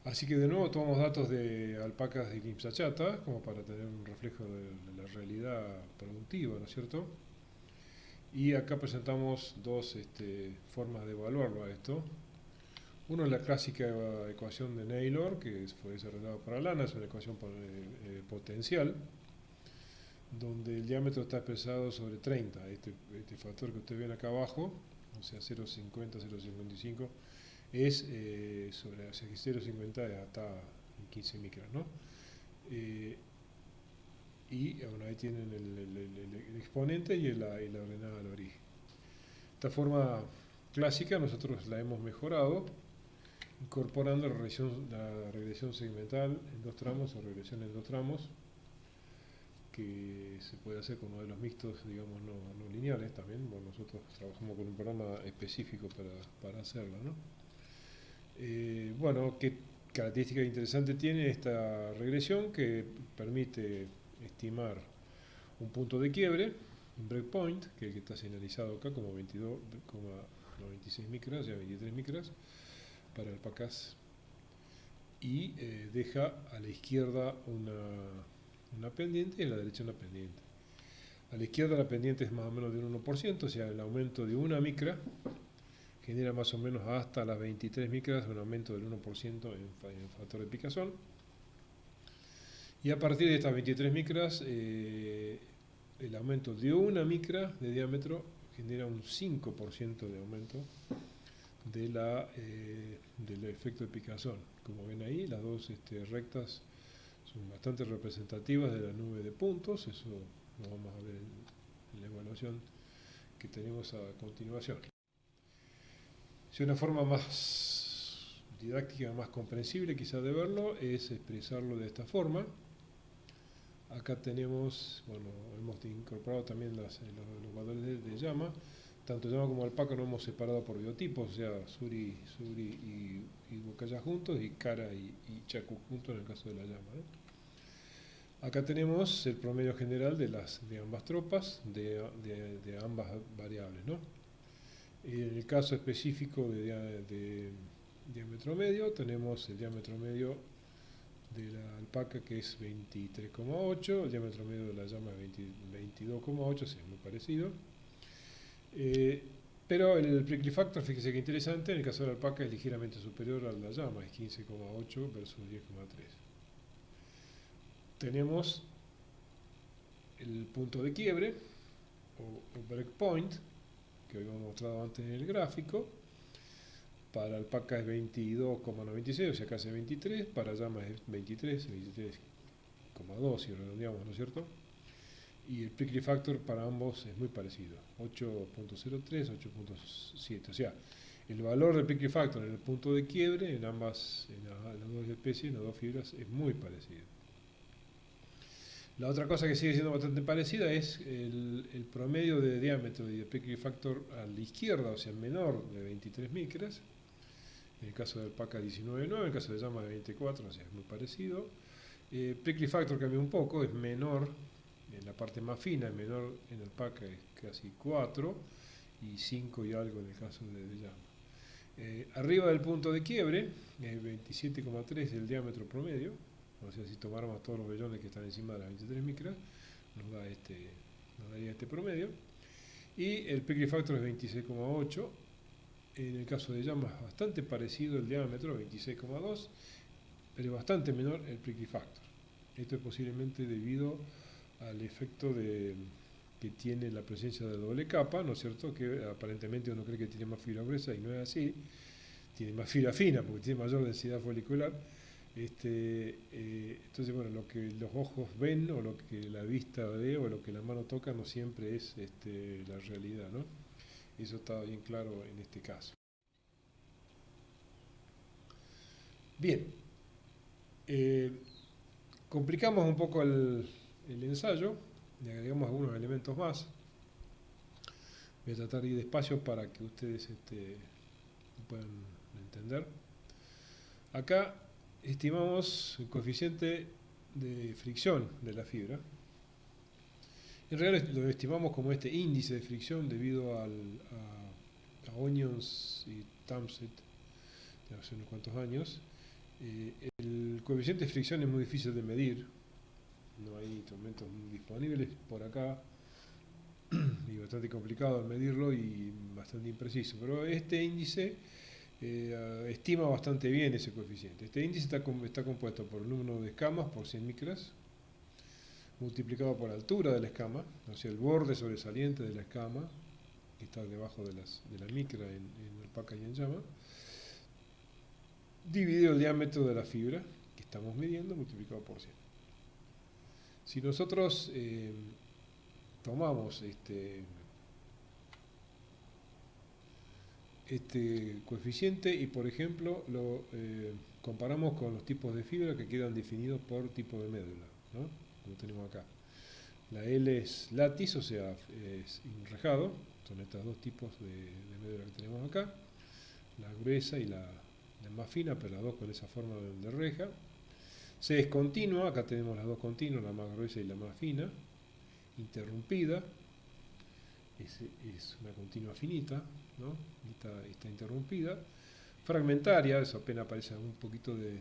Así que de nuevo tomamos datos de alpacas de Quimsachata, como para tener un reflejo de la realidad productiva, ¿no es cierto? Y acá presentamos dos formas de evaluarlo a esto. Uno es la clásica ecuación de Naylor, que fue desarrollada para lana, es una ecuación potencial, donde el diámetro está expresado sobre 30. Este factor que ustedes ven acá abajo, o sea 0,50, 0,55, es sobre, o sea que 0,50 hasta 15 micras, ¿no? Y bueno, ahí tienen el exponente y la ordenada al origen. Esta forma clásica nosotros la hemos mejorado incorporando la regresión segmental en dos tramos o regresión en dos tramos, que se puede hacer con modelos mixtos, digamos, no lineales también. Bueno, nosotros trabajamos con un programa específico para hacerlo, ¿no? Bueno, ¿qué característica interesante tiene esta regresión? Que permite estimar un punto de quiebre, un breakpoint, que es el que está señalizado acá como 22,96 micras, o sea 23 micras, para alpacas, y deja a la izquierda una pendiente y a la derecha una pendiente. A la izquierda la pendiente es más o menos de un 1%, o sea, el aumento de una micra genera más o menos hasta las 23 micras un aumento del 1% en factor de picazón. Y a partir de estas 23 micras, el aumento de una micra de diámetro genera un 5% de aumento del efecto de picazón. Como ven ahí, las dos rectas son bastante representativas de la nube de puntos. Eso lo vamos a ver en la evaluación que tenemos a continuación. Si una forma más didáctica, más comprensible quizás de verlo, es expresarlo de esta forma. Acá tenemos, bueno, hemos incorporado también los valores de llama. Tanto llama como alpaca no hemos separado por biotipos, o sea, suri y bocaya juntos, y cara y chacu juntos en el caso de la llama, ¿no? Acá tenemos el promedio general de ambas tropas, de ambas variables, ¿no? En el caso específico de diámetro medio, tenemos el diámetro medio de la alpaca, que es 23,8, el diámetro medio de la llama es 22,8, es muy parecido. Pero el prickly factor, fíjese que interesante, en el caso de la alpaca es ligeramente superior a la llama, es 15,8 versus 10,3. Tenemos el punto de quiebre, o breakpoint, que habíamos mostrado antes en el gráfico. Para alpaca es 22,96, o sea casi 23, para llama es 23,2 si redondeamos, ¿no es cierto? Y el prickly factor para ambos es muy parecido, 8,03, 8,7, o sea, el valor del prickly factor en el punto de quiebre en las dos especies, en las dos fibras, es muy parecido. La otra cosa que sigue siendo bastante parecida es el promedio de diámetro y de prickly factor a la izquierda, o sea, menor de 23 micras. En el caso de alpaca 19,9, en el caso de llama de 24, o sea, es muy parecido. Prickly factor cambia un poco, es menor en la parte más fina, es menor en alpaca, es casi 4, y 5 y algo en el caso de llama. Arriba del punto de quiebre, 27,3 el diámetro promedio, o sea, si tomáramos todos los vellones que están encima de las 23 micras, nos daría este promedio. Y el prickly factor es 26,8. En el caso de llama es bastante parecido el diámetro, 26,2, pero bastante menor el prickly factor. Esto es posiblemente debido al efecto que tiene la presencia de doble capa, ¿no es cierto? Que aparentemente uno cree que tiene más fibra gruesa y no es así, tiene más fibra fina porque tiene mayor densidad folicular. Entonces, bueno, lo que los ojos ven o lo que la vista ve o lo que la mano toca no siempre es la realidad, ¿no? Eso está bien claro en este caso. Bien, eh, complicamos un poco el ensayo, le agregamos algunos elementos más. Voy a tratar de ir despacio para que ustedes puedan entender. Acá estimamos el coeficiente de fricción de la fibra. En realidad lo estimamos como este índice de fricción debido a Onions y Tamset de hace unos cuantos años. El coeficiente de fricción es muy difícil de medir, no hay instrumentos disponibles por acá y bastante complicado de medirlo y bastante impreciso, pero este índice estima bastante bien ese coeficiente. Este índice está compuesto por el número de escamas por 100 micras multiplicado por la altura de la escama, o sea, el borde sobresaliente de la escama, que está debajo de la micra en alpaca y en llama, dividido el diámetro de la fibra que estamos midiendo multiplicado por 100. Si nosotros tomamos este coeficiente y, por ejemplo, lo comparamos con los tipos de fibra que quedan definidos por tipo de médula, ¿no? Como tenemos acá. La L es látiz, o sea, es enrejado, son estos dos tipos de médula que tenemos acá, la gruesa y la más fina, pero las dos con esa forma de reja. C es continua, acá tenemos las dos continuas, la más gruesa y la más fina. Interrumpida, es una continua finita, ¿no? Está interrumpida. Fragmentaria, eso apenas aparece un poquito de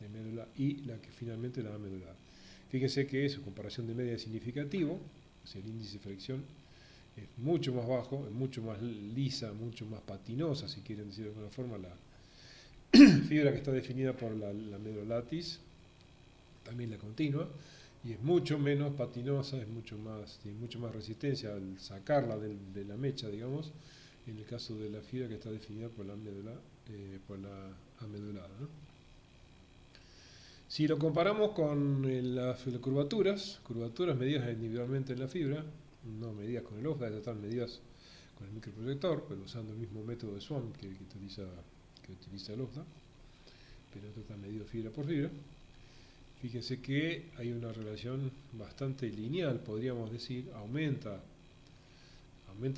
médula, y la que finalmente la medular. Fíjense que su comparación de media es significativo, o sea, el índice de fricción es mucho más bajo, es mucho más lisa, mucho más patinosa, si quieren decir de alguna forma, la fibra que está definida por la médula látiz, también la continua, y es mucho menos patinosa, tiene mucho más resistencia al sacarla de la mecha, digamos, en el caso de la fibra que está definida por la médula, por la amedulada, ¿no? Si lo comparamos con las curvaturas medidas individualmente en la fibra, no medidas con el OFDA, están medidas con el microproyector, pero usando el mismo método de Swan que utiliza el OFDA, pero esto está medido fibra por fibra. Fíjense que hay una relación bastante lineal, podríamos decir, aumenta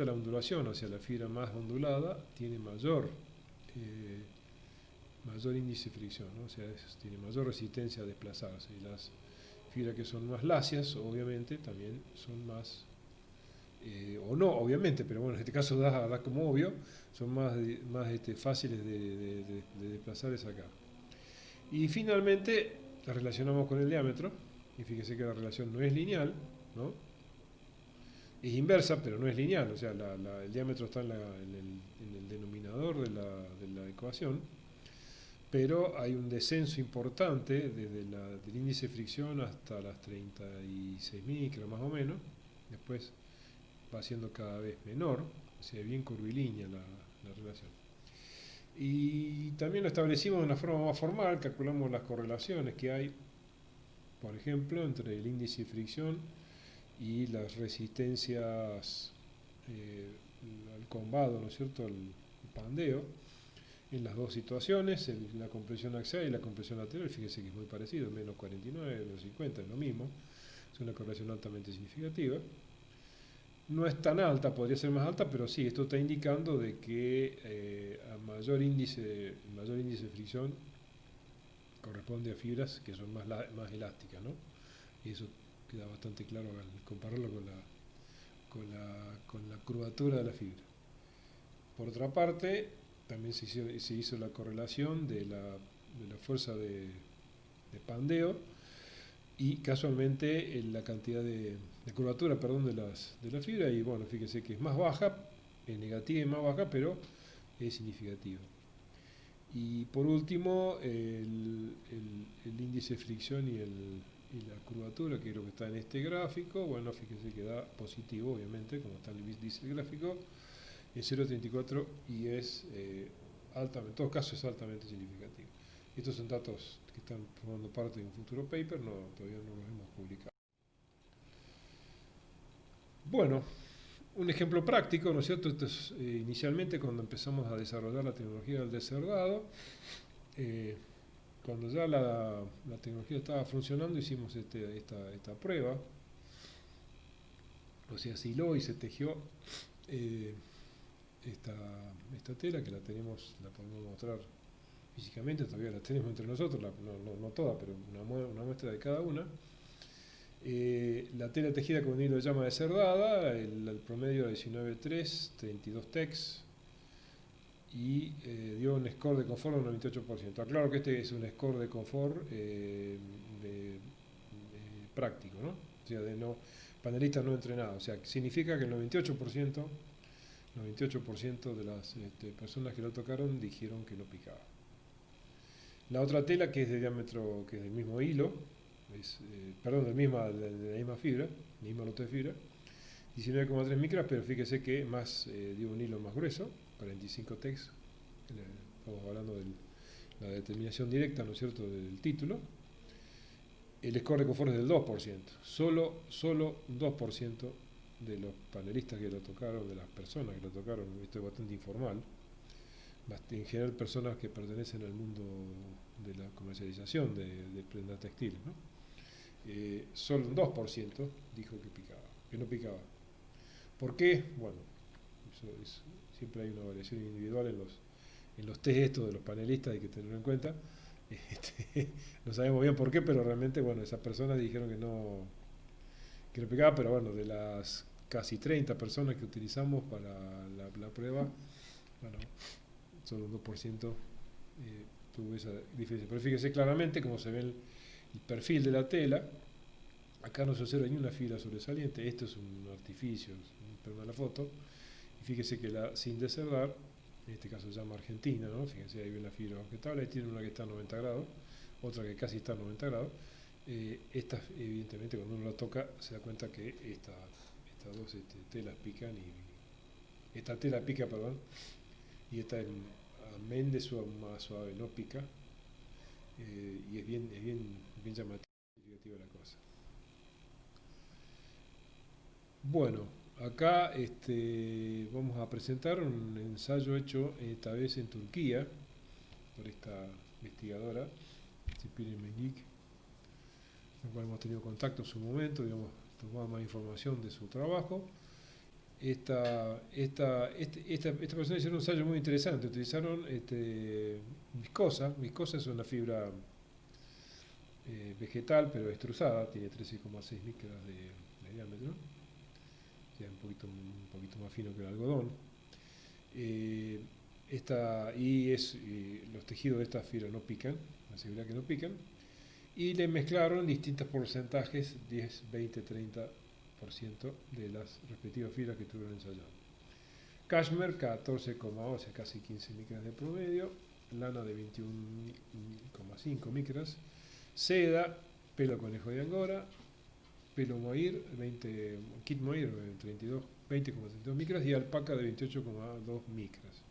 la ondulación, o sea, la fibra más ondulada tiene mayor índice de fricción, ¿no? O sea, tiene mayor resistencia a desplazarse, y las fibras que son más lacias, obviamente, también son más, o no, obviamente, pero bueno, en este caso da como obvio, son más fáciles de desplazar esa acá. Y finalmente la relacionamos con el diámetro, y fíjese que la relación no es lineal, ¿no? Es inversa, pero no es lineal, o sea, el diámetro está en el denominador de la ecuación, pero hay un descenso importante desde del índice de fricción hasta las 36 micras más o menos, después va siendo cada vez menor, o sea, bien curvilínea la relación. Y también lo establecimos de una forma más formal, calculamos las correlaciones que hay, por ejemplo, entre el índice de fricción y las resistencias al combado, ¿no es cierto?, al pandeo, en las dos situaciones, la compresión axial y la compresión lateral. Fíjese que es muy parecido, menos 49, menos 50, es lo mismo, es una correlación altamente significativa. No es tan alta, podría ser más alta, pero sí, esto está indicando de que a mayor índice de fricción corresponde a fibras que son más elásticas, ¿no? Y eso queda bastante claro al compararlo con la curvatura de la fibra. Por otra parte, también se hizo la correlación de la fuerza de pandeo y casualmente la cantidad de curvatura, perdón, de la fibra, y bueno, fíjese que es más baja, es negativa y más baja, pero es significativa. Y por último, el índice de fricción y y la curvatura, que es lo que está en este gráfico. Bueno, fíjense que da positivo, obviamente, como está dice el gráfico, en 0,34 y es altamente, en todo caso es altamente significativo. Estos son datos que están formando parte de un futuro paper, todavía no los hemos publicado. Bueno, un ejemplo práctico, ¿no es cierto? Esto es, inicialmente cuando empezamos a desarrollar la tecnología del descerdado, cuando ya la tecnología estaba funcionando, hicimos esta prueba, o sea, se hiló y se tejió eh, esta tela, que la podemos mostrar físicamente, todavía la tenemos entre nosotros, no toda, pero una muestra de cada una. La tela tejida con un hilo de llama descerdada, el promedio de 19,3, 32 tex, y dio un score de confort de un 98%. Aclaro que este es un score de confort práctico, ¿no? O sea, de panelistas no entrenados. O sea, significa que el 98% de las personas que lo tocaron dijeron que no picaba. La otra tela, que es de diámetro, que es del mismo hilo, perdón, de la misma fibra, misma lote de fibra, 19,3 micras, pero fíjese que dio un hilo más grueso, 45 tex. Estamos hablando de la determinación directa, ¿no es cierto?, del título. El score de confort es del 2%. Solo 2% de los panelistas que lo tocaron, de las personas que lo tocaron, esto es bastante informal, en general personas que pertenecen al mundo de la comercialización de prendas textiles, ¿no? Solo un 2% dijo que no picaba. ¿Por qué? Bueno, siempre hay una variación individual en los test estos de los panelistas, hay que tenerlo en cuenta. No sabemos bien por qué, pero realmente, bueno, esas personas dijeron que no picaba, pero bueno, de las casi 30 personas que utilizamos para la prueba, bueno, solo un 2% tuvo esa diferencia. Pero fíjese claramente cómo se ve el perfil de la tela. Acá no se observa ni una fibra sobresaliente. Esto es un artificio, la foto. Y fíjese que sin descerdar, en este caso se llama Argentina, ¿no? Fíjense, ahí ven la fibra vegetable. Ahí tiene una que está a 90 grados, otra que casi está a 90 grados. Esta, evidentemente, cuando uno la toca, se da cuenta que estas dos telas pican, y esta tela pica, perdón, y esta amén de más suave no pica, y es bien llamativa la cosa. Bueno, acá vamos a presentar un ensayo hecho esta vez en Turquía por esta investigadora, Cipire Melik, con la cual hemos tenido contacto en su momento, digamos, tomado más información de su trabajo. Esta persona hicieron un ensayo muy interesante. Utilizaron viscosa. Viscosa es una fibra vegetal, pero extrusada, tiene 13,6 micras de diámetro, o sea, un poquito más fino que el algodón. Los tejidos de esta fibra no pican, asegura que no pican, y le mezclaron distintos porcentajes, 10, 20, 30% de las respectivas fibras que tuvieron ensayado. Cashmere 14,8, o sea, casi 15 micras de promedio, lana de 21,5 micras, seda, pelo conejo de Angora, pelo mohair, kit mohair 20,32 micras, y alpaca de 28,2 micras.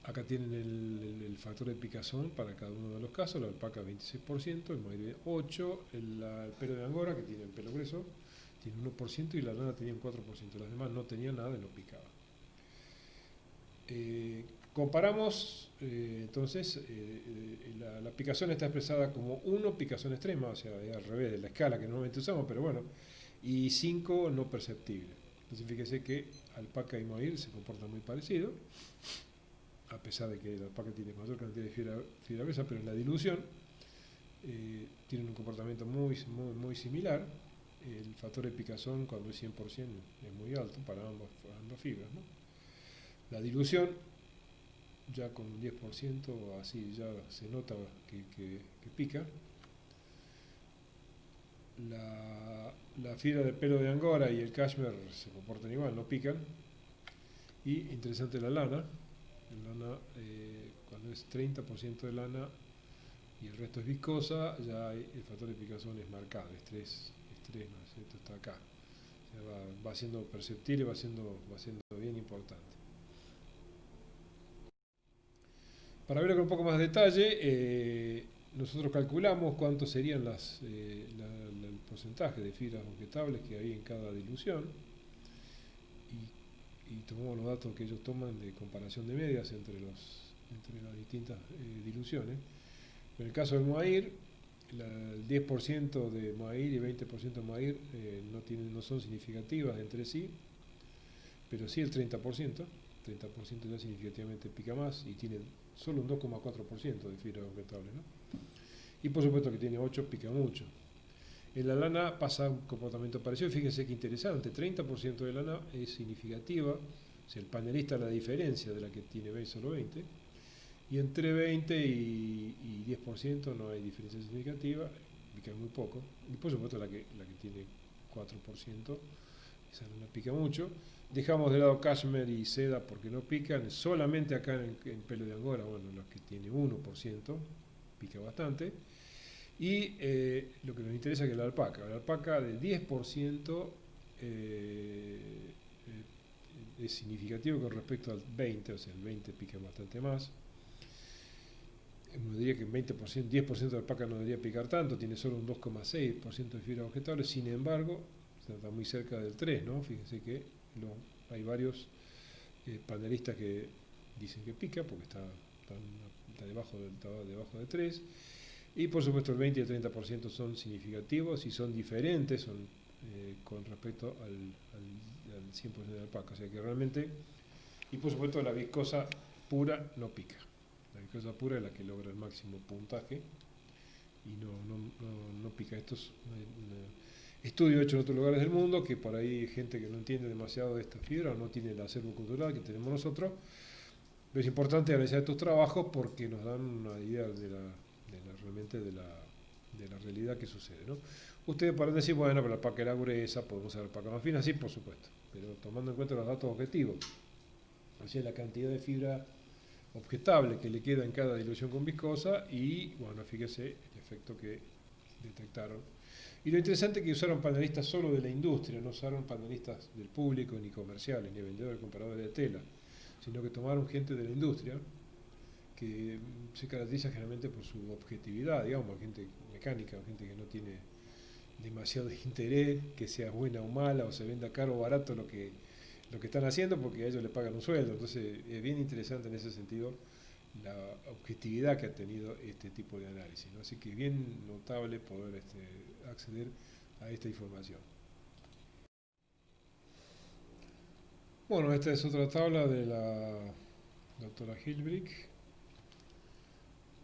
Acá tienen el factor de picazón para cada uno de los casos: la alpaca 26%, el mohair 8%, el pelo de Angora, que tiene el pelo grueso, tiene 1%, y la lana tenía un 4%, las demás no tenían nada y no picaba. Comparamos, entonces, la picazón está expresada como 1, picazón extrema, o sea, al revés de la escala que normalmente usamos, pero bueno, y 5, no perceptible. Entonces fíjese que alpaca y mohair se comportan muy parecido, a pesar de que la alpaca tiene mayor cantidad de fibra gruesa, pero en la dilución tienen un comportamiento muy similar. El factor de picazón, cuando es 100%, es muy alto para ambas fibras, ¿no? La dilución, ya con un 10%, así ya se nota que pica. La fibra de pelo de Angora y el cashmere se comportan igual, no pican. Y interesante la lana, cuando es 30% de lana y el resto es viscosa, ya el factor de picazón es marcado, estrés no es, esto está acá. O sea, va siendo perceptible, va siendo bien importante. Para verlo con un poco más de detalle, nosotros calculamos cuánto serían el porcentaje de fibras objetables que hay en cada dilución y tomamos los datos que ellos toman de comparación de medias entre las distintas diluciones. En el caso del Moair, el 10% de Moair y 20% de Moair no son significativas entre sí, pero sí el 30%. 30% ya significativamente pica más y tiene solo un 2,4% de fibra vegetable, ¿no? Y por supuesto que tiene 8, pica mucho. En la lana pasa un comportamiento parecido, fíjense qué interesante, 30% de lana es significativa, o sea, el panelista la diferencia de la que tiene solo 20, y entre 20 y 10% no hay diferencia significativa, pica muy poco, y por supuesto la que tiene 4%, esa lana pica mucho. Dejamos de lado cashmere y seda porque no pican, solamente acá en pelo de angora, bueno, los que tiene 1%, pica bastante. Y lo que nos interesa es que la alpaca del 10% es significativo con respecto al 20%, o sea, el 20% pica bastante más. Uno diría que 10% de alpaca no debería picar tanto, tiene solo un 2,6% de fibra vegetable, sin embargo, está muy cerca del 3%, ¿no? Fíjense que hay varios panelistas que dicen que pica porque está debajo de 3%. Y por supuesto el 20 y el 30% son significativos y son diferentes con respecto al 100% de alpaca. O sea que realmente, y por supuesto la viscosa pura no pica. La viscosa pura es la que logra el máximo puntaje y no pica. Esto es un estudio hecho en otros lugares del mundo, que por ahí hay gente que no entiende demasiado de esta fibra o no tiene el acervo cultural que tenemos nosotros. Pero es importante analizar estos trabajos porque nos dan una idea realmente de la realidad que sucede, ¿no? Ustedes podrán decir, bueno, pero la alpaca era gruesa, podemos usar alpaca más fina, sí, por supuesto, pero tomando en cuenta los datos objetivos, así es la cantidad de fibra objetable que le queda en cada dilución con viscosa y, bueno, fíjese el efecto que detectaron. Y lo interesante es que usaron panelistas solo de la industria, no usaron panelistas del público, ni comerciales, ni vendedores, comparadores de tela, sino que tomaron gente de la industria que se caracteriza generalmente por su objetividad, digamos, gente mecánica, gente que no tiene demasiado interés, que sea buena o mala, o se venda caro o barato lo que están haciendo, porque a ellos le pagan un sueldo. Entonces es bien interesante en ese sentido la objetividad que ha tenido este tipo de análisis, ¿no? Así que es bien notable poder acceder a esta información. Bueno, esta es otra tabla de la doctora Hilbrick,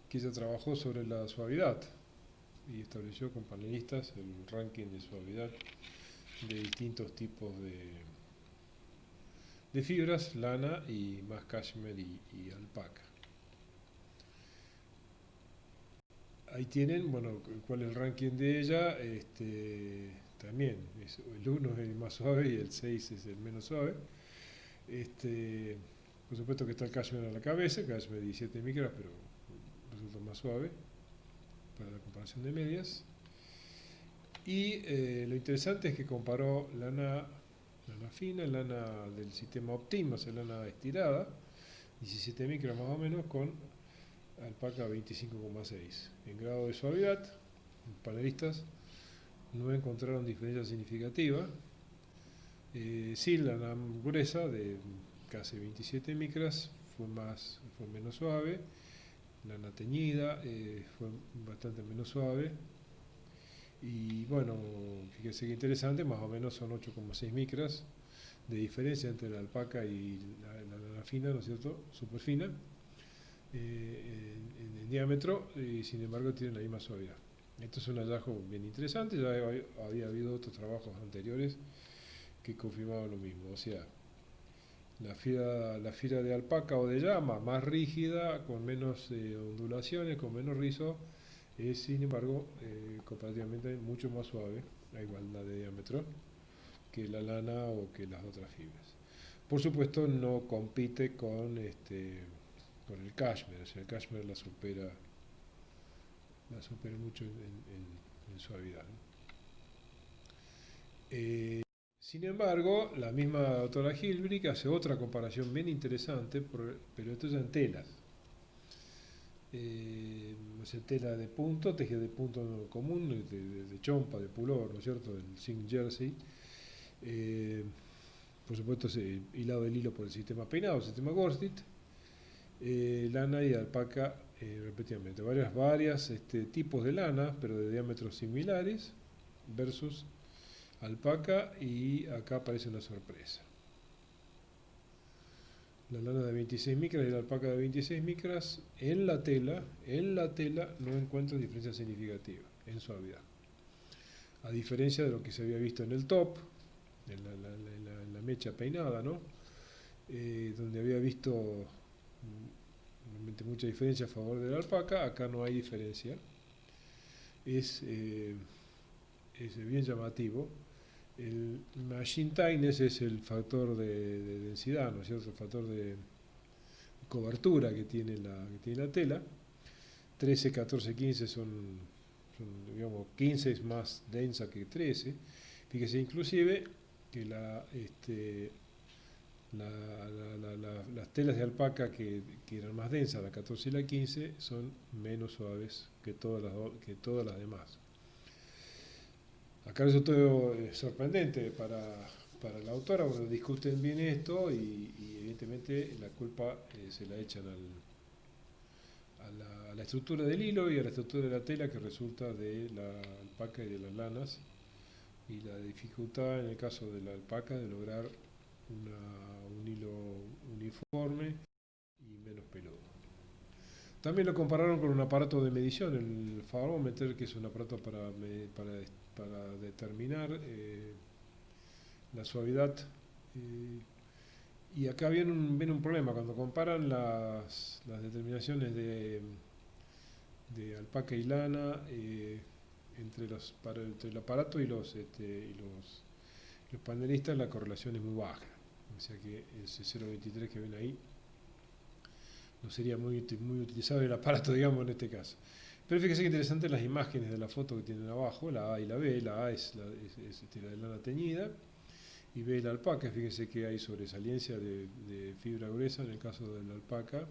que ella trabajó sobre la suavidad y estableció con panelistas el ranking de suavidad de distintos tipos de fibras, lana y más cashmere y alpaca. Ahí tienen, bueno, cuál es el ranking de ella. También, el 1 es el más suave y el 6 es el menos suave. Por supuesto que está el cashmere a la cabeza, cashmere 17 micras, pero resulta más suave para la comparación de medias. Y lo interesante es que comparó lana fina, lana del sistema Optim, o sea, lana estirada, 17 micras más o menos, con alpaca 25,6. En grado de suavidad, los panelistas no encontraron diferencia significativa. Sí, lana gruesa de casi 27 micras fue menos suave. Lana teñida fue bastante menos suave. Y bueno, fíjese que interesante, más o menos son 8,6 micras de diferencia entre la alpaca y la lana fina, ¿no es cierto? Súper fina, en diámetro, y sin embargo tienen la misma suavidad. Esto es un hallazgo bien interesante, ya había habido otros trabajos anteriores que confirmaban lo mismo, o sea, la fibra de alpaca o de llama más rígida, con menos ondulaciones, con menos rizo, es sin embargo comparativamente mucho más suave a igualdad de diámetro que la lana o que las otras fibras. Por supuesto no compite con el cashmere, o sea, el cashmere la supera la supera mucho en suavidad, ¿no? Sin embargo, la misma doctora Hilbrick hace otra comparación bien interesante, pero esto es en telas. O sea, tela de punto, tejido de punto común, de chompa, de pullover, ¿no es cierto?, del silk jersey. Eh, por supuesto, hilado del hilo por el sistema peinado, el sistema Gorstit. Lana y alpaca, respectivamente. Varias tipos de lana, pero de diámetros similares, versus alpaca, y acá aparece una sorpresa. La lana de 26 micras y la alpaca de 26 micras, en la tela no encuentro diferencia significativa en suavidad. A diferencia de lo que se había visto en el top, en la mecha peinada, ¿no? Donde había visto realmente mucha diferencia a favor de la alpaca, acá no hay diferencia. Es bien llamativo. El machine tightness es el factor de densidad, ¿no es cierto? El factor de cobertura que tiene la tela. 13, 14, 15 digamos, 15 es más densa que 13. Fíjese inclusive que las telas de alpaca que eran más densas, la 14 y la 15, son menos suaves que todas las demás. Acá resultó sorprendente para la autora, cuando discuten bien esto y evidentemente la culpa se la echan a la estructura del hilo y a la estructura de la tela que resulta de la alpaca y de las lanas, y la dificultad en el caso de la alpaca de lograr un hilo uniforme y menos peludo. También lo compararon con un aparato de medición, el farómetro, que es un aparato para determinar la suavidad. Y acá viene un problema, cuando comparan las determinaciones de alpaca y lana, entre el aparato y los panelistas, la correlación es muy baja. O sea que ese 0.23 que ven ahí no sería muy utilizable el aparato, digamos, en este caso. Pero fíjense que interesante las imágenes de la foto que tienen abajo, la A y la B. La A es la de lana teñida, y B la alpaca. Fíjense que hay sobresaliencia de fibra gruesa en el caso de la alpaca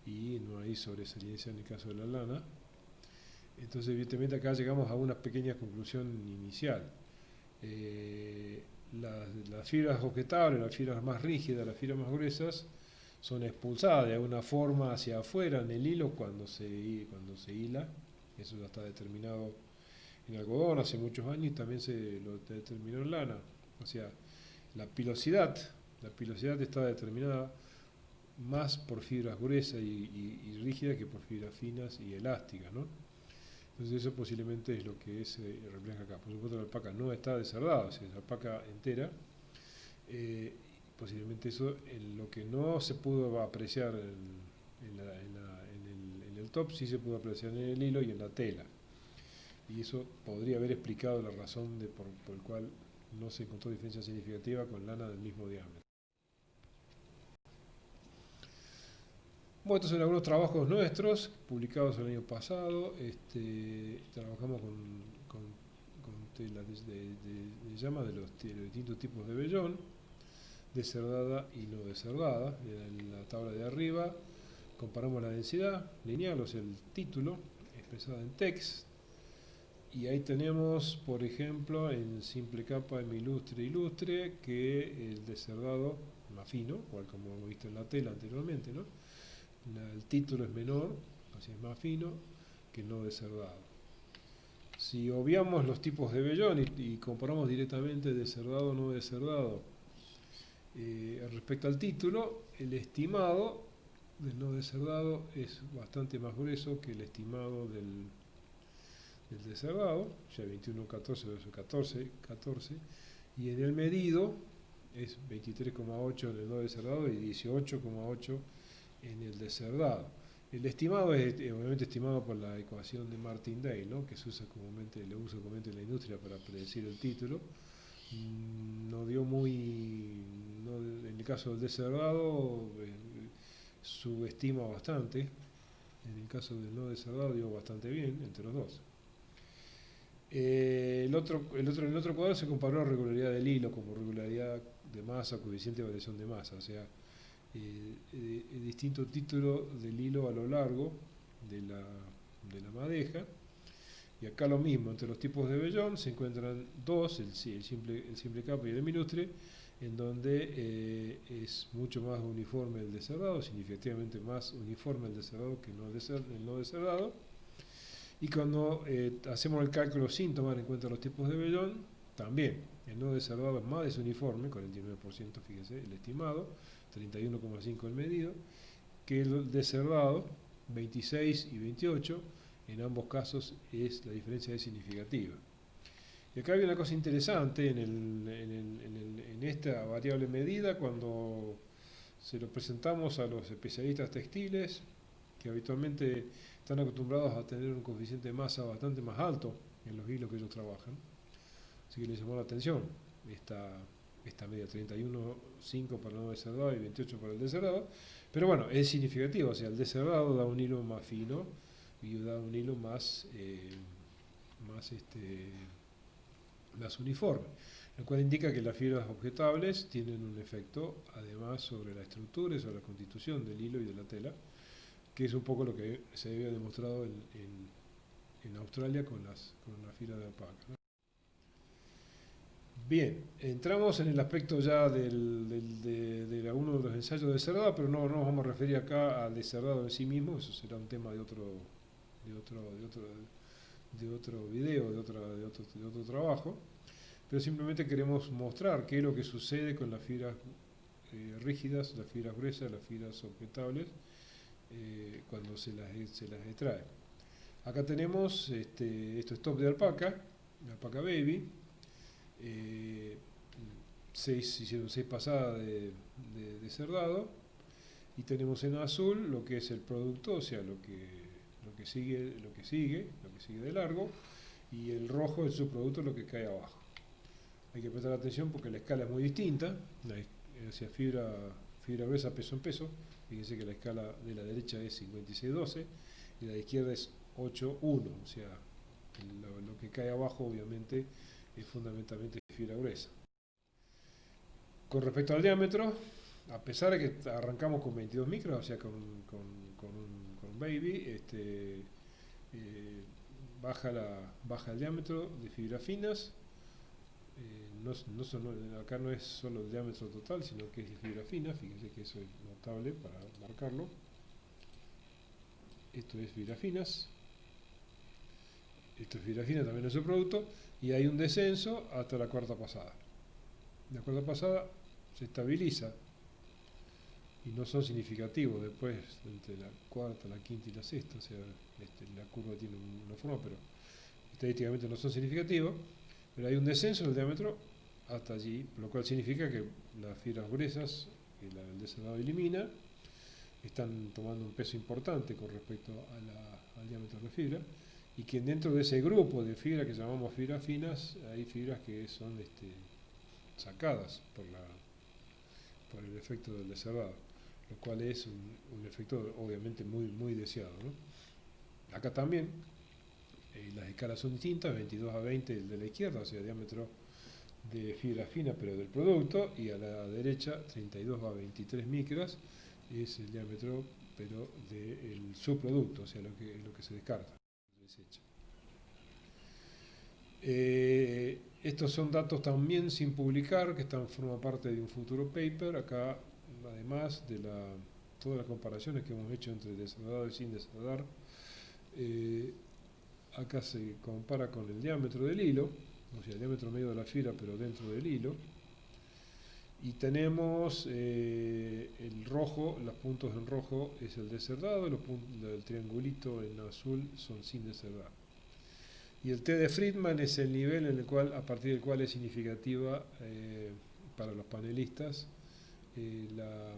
y no hay sobresaliencia en el caso de la lana. Entonces, evidentemente, acá llegamos a una pequeña conclusión inicial. Las fibras objetables, las fibras más rígidas, las fibras más gruesas, son expulsadas de alguna forma hacia afuera en el hilo cuando se hila. Eso ya está determinado en algodón hace muchos años, y también se lo determinó en lana. O sea, la pilosidad está determinada más por fibras gruesas y rígidas que por fibras finas y elásticas, ¿no? Entonces eso posiblemente es lo que refleja acá. Por supuesto la alpaca no está descerdada, o sea, es alpaca entera. Posiblemente eso en lo que no se pudo apreciar en el top, sí se pudo apreciar en el hilo y en la tela. Y eso podría haber explicado la razón por el cual no se encontró diferencia significativa con lana del mismo diámetro. Bueno, estos son algunos trabajos nuestros, publicados el año pasado. Trabajamos con telas de llama de los distintos tipos de vellón, deserdada y no deserdada. En la tabla de arriba comparamos la densidad lineal, o sea, el título, expresada en text. Y ahí tenemos, por ejemplo, en simple capa en ilustre, que el deserdado más fino, cual como hemos visto en la tela anteriormente, ¿no? El título es menor, así es más fino, que no deserdado. Si obviamos los tipos de vellón y comparamos directamente deserdado o no deserdado, respecto al título, el estimado del no deserdado es bastante más grueso que el estimado del deserdado, o sea, 21,14 versus 14,14, y en el medido es 23,8 en el no deserdado y 18,8 en el deserdado. El estimado es obviamente estimado por la ecuación de Martindale, ¿no?, que se usa comúnmente en la industria para predecir el título. No dio en el caso del deserdado, subestima bastante En el caso del no deserdado dio bastante bien entre los dos. En el otro cuadro se comparó la regularidad del hilo como regularidad de masa, coeficiente de variación de masa, o sea, el distinto título del hilo a lo largo de la madeja. Y acá lo mismo, entre los tipos de vellón se encuentran dos, el simple capa y el minustre, en donde es mucho más uniforme el deserdado, significativamente más uniforme el deserdado que el no deserdado. Y cuando hacemos el cálculo sin tomar en cuenta los tipos de vellón, también el no deserdado es más desuniforme, 49%, fíjese, el estimado, 31,5 el medido, que el deserdado, 26 y 28, en ambos casos la diferencia es significativa. Y acá hay una cosa interesante en esta variable medida, cuando se lo presentamos a los especialistas textiles, que habitualmente están acostumbrados a tener un coeficiente de masa bastante más alto en los hilos que ellos trabajan. Así que les llamó la atención esta media, 31,5 para el no deserdado y 28 para el deserdado. Pero bueno, es significativo, o sea, el deserdado da un hilo más fino y da un hilo más uniforme, lo cual indica que las fibras objetables tienen un efecto además sobre la estructura y sobre la constitución del hilo y de la tela, que es un poco lo que se había demostrado en Australia con la fibra de alpaca, ¿no? Bien, entramos en el aspecto ya de uno de los ensayos de deserdado, pero no nos vamos a referir acá al deserdado en sí mismo, eso será un tema de otro video, de otro trabajo, pero simplemente queremos mostrar qué es lo que sucede con las fibras rígidas, las fibras gruesas, las fibras objetables, cuando se las extrae. Acá tenemos, esto es top de alpaca baby, hicieron 6 pasadas de cerdado, y tenemos en azul lo que es el producto, o sea, lo que sigue de largo, y el rojo el subproducto, lo que cae abajo. Hay que prestar atención porque la escala es muy distinta, hacia fibra gruesa peso en peso. Fíjense que la escala de la derecha es 56,12 y la de izquierda es 8,1, o sea, lo que cae abajo obviamente es fundamentalmente fibra gruesa. Con respecto al diámetro, a pesar de que arrancamos con 22 micras, o sea, con un baby, baja el diámetro de fibras finas. Acá no es solo el diámetro total, sino que es de fibra fina. Fíjense que eso es notable para marcarlo. Esto es fibras finas. Esto es fibra fina, también es su producto. Y hay un descenso hasta la cuarta pasada. La cuarta pasada se estabiliza y no son significativos después entre la cuarta, la quinta y la sexta. O sea, la curva tiene una forma, pero estadísticamente no son significativos. Pero hay un descenso del diámetro hasta allí, lo cual significa que las fibras gruesas que el deserdado elimina están tomando un peso importante con respecto al diámetro de la fibra, y que dentro de ese grupo de fibras que llamamos fibras finas hay fibras que son sacadas por el efecto del deserdado, lo cual es un efecto obviamente muy deseado, ¿no? Acá también las escalas son distintas, 22 a 20 el de la izquierda, o sea, diámetro de fibra fina pero del producto, y a la derecha 32 a 23 micras es el diámetro pero del subproducto, o sea, lo que se descarta, se desecha. Estos son datos también sin publicar, que forman parte de un futuro paper. Acá, además de todas las comparaciones que hemos hecho entre deserdado y sin deserdar, acá se compara con el diámetro del hilo, o sea, el diámetro medio de la fibra, pero dentro del hilo. Y tenemos el rojo, los puntos en rojo es el deserdado, el triangulito en azul son sin deserdar. Y el T de Friedman es el nivel a partir del cual es significativa para los panelistas la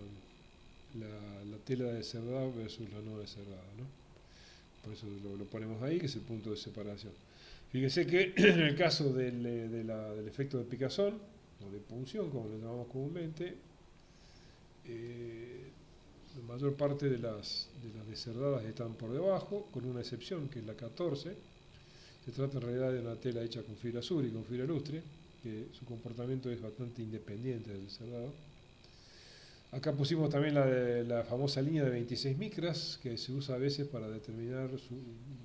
tela de deserdado versus la no deserdada, ¿no? Por eso lo ponemos ahí, que es el punto de separación. Fíjense que en el caso del efecto de picazón, o de punción, como lo llamamos comúnmente, la mayor parte de las descerdadas están por debajo, con una excepción que es la 14. Se trata en realidad de una tela hecha con fibra azul y con fibra lustre, que su comportamiento es bastante independiente del descerdado. Acá pusimos también la famosa línea de 26 micras, que se usa a veces para determinar su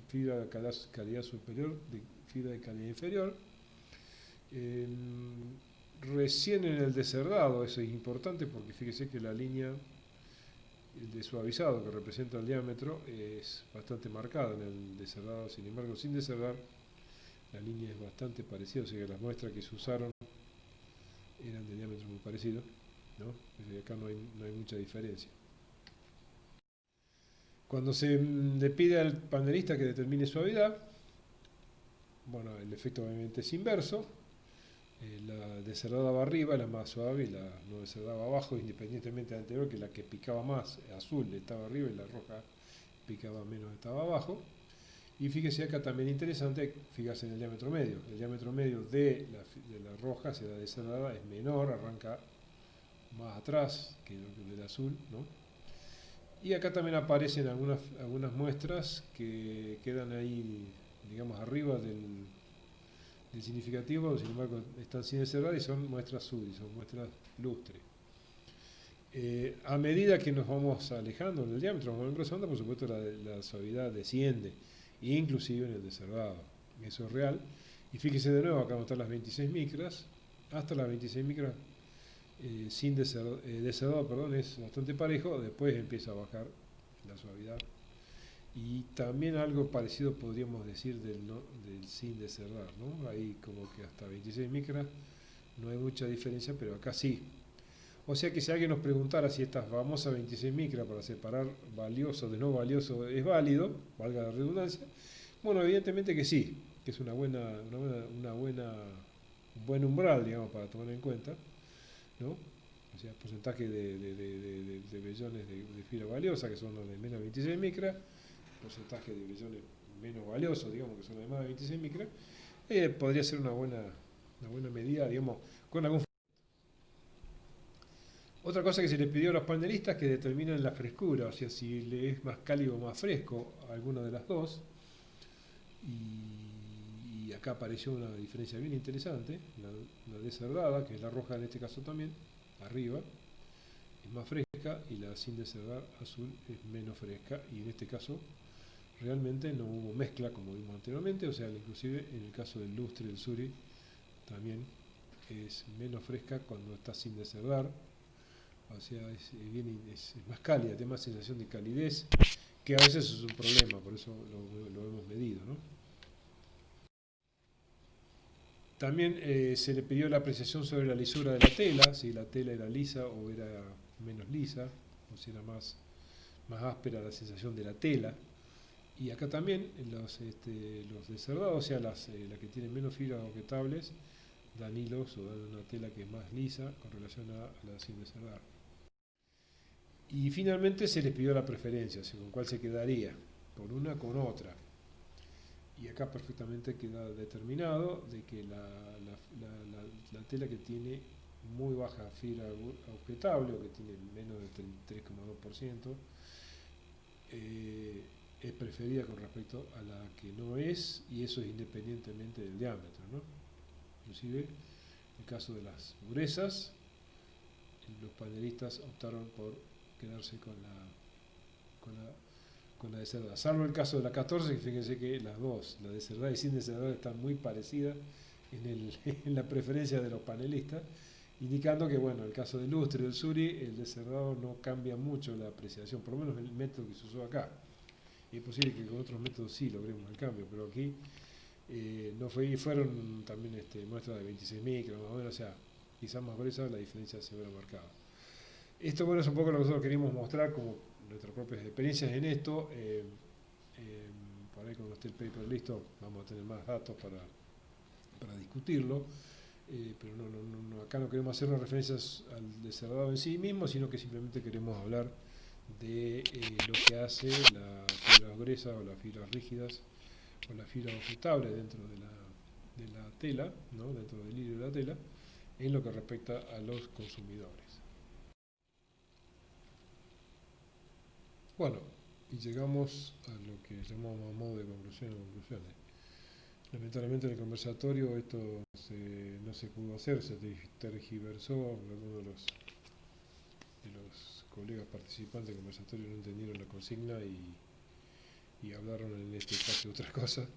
fibra de calidad superior, de fibra de calidad inferior. Recién en el descerdado, eso es importante porque fíjese que la línea de suavizado que representa el diámetro es bastante marcada en el descerdado. Sin embargo, sin descerdar, la línea es bastante parecida, o sea que las muestras que se usaron eran de diámetro muy parecido, ¿no? Acá no hay mucha diferencia. Cuando se le pide al panelista que determine suavidad, bueno, el efecto obviamente es inverso. La descerdada va arriba, la más suave, y la no descerdada va abajo, independientemente de anterior, que la que picaba más, azul, estaba arriba y la roja picaba menos, estaba abajo. Y fíjese acá también interesante, fíjese en el diámetro medio. El diámetro medio de la roja hacia la descerdada es menor, arranca más atrás que el del azul, ¿no? Y acá también aparecen algunas muestras que quedan ahí, digamos, arriba del significativo, sin embargo están sin descerrar y son muestras SURI, son muestras lustre. A medida que nos vamos alejando del diámetro, vamos engrosando, por supuesto la suavidad desciende, inclusive en el descerrado. Eso es real. Y fíjese de nuevo, acá van a estar las 26 micras, hasta las 26 micras sin descerrado, perdón, es bastante parejo, después empieza a bajar la suavidad. Y también algo parecido podríamos decir del sin descerrar, ¿no? Ahí como que hasta 26 micras no hay mucha diferencia, pero acá sí. O sea que si alguien nos preguntara si esta famosa 26 micras para separar valioso de no valioso es válido, valga la redundancia, bueno, evidentemente que sí, que es un buen umbral, digamos, para tomar en cuenta, ¿no? O sea, porcentaje de vellones de fibra valiosa, que son los de menos de 26 micras, porcentaje de vellones menos valiosos, digamos, que son los de más de 26 micras, podría ser una buena medida, digamos, con algún... Otra cosa que se le pidió a los panelistas que determinen la frescura, o sea, si le es más cálido o más fresco a alguna de las dos. Y acá apareció una diferencia bien interesante, la descerdada, que es la roja en este caso también, arriba, es más fresca, y la sin descerdar azul es menos fresca, y en este caso realmente no hubo mezcla como vimos anteriormente, o sea, inclusive en el caso del lustre del Suri también es menos fresca cuando está sin descerdar, o sea, es más cálida, tiene más sensación de calidez, que a veces es un problema, por eso lo hemos medido, ¿no? También se le pidió la apreciación sobre la lisura de la tela, si la tela era lisa o era menos lisa, o si era más áspera la sensación de la tela. Y acá también los descerdados, o sea, la que tienen menos fibras objetables, dan hilos o dan una tela que es más lisa con relación a la sin descerdar. Y finalmente se les pidió la preferencia, o sea, con cuál se quedaría, con una con otra. Y acá perfectamente queda determinado de que la tela que tiene muy baja fibra objetable, o que tiene menos del 3,2%, es preferida con respecto a la que no es, y eso es independientemente del diámetro, ¿no? Inclusive, en el caso de las gruesas, los panelistas optaron por quedarse con la descerdada. Salvo el caso de la 14, que fíjense que las dos, la descerdada y sin descerdada, están muy parecidas en la preferencia de los panelistas, indicando que, bueno, el caso del lustre y del Suri, el descerdado no cambia mucho la apreciación, por lo menos el método que se usó acá. Es posible que con otros métodos sí logremos el cambio, pero aquí no fue, y fueron también muestras de 26 micros, más o menos, o sea, quizás más gruesas, la diferencia se verá marcada. Esto, bueno, es un poco lo que nosotros queríamos mostrar como nuestras propias experiencias en esto. Por ahí cuando esté el paper listo vamos a tener más datos para discutirlo, pero acá no queremos hacer una referencia al descerdado en sí mismo, sino que simplemente queremos hablar de lo que hace la fibra gruesa o las fibras rígidas o las fibras objetables dentro de la tela, ¿no? Dentro del hilo de la tela, en lo que respecta a los consumidores. Bueno, y llegamos a lo que llamamos a modo de conclusiones o conclusiones. Lamentablemente en el conversatorio esto no se pudo hacer, se tergiversó, algunos de los colegas participantes del conversatorio no entendieron la consigna y hablaron en este espacio de otra cosa,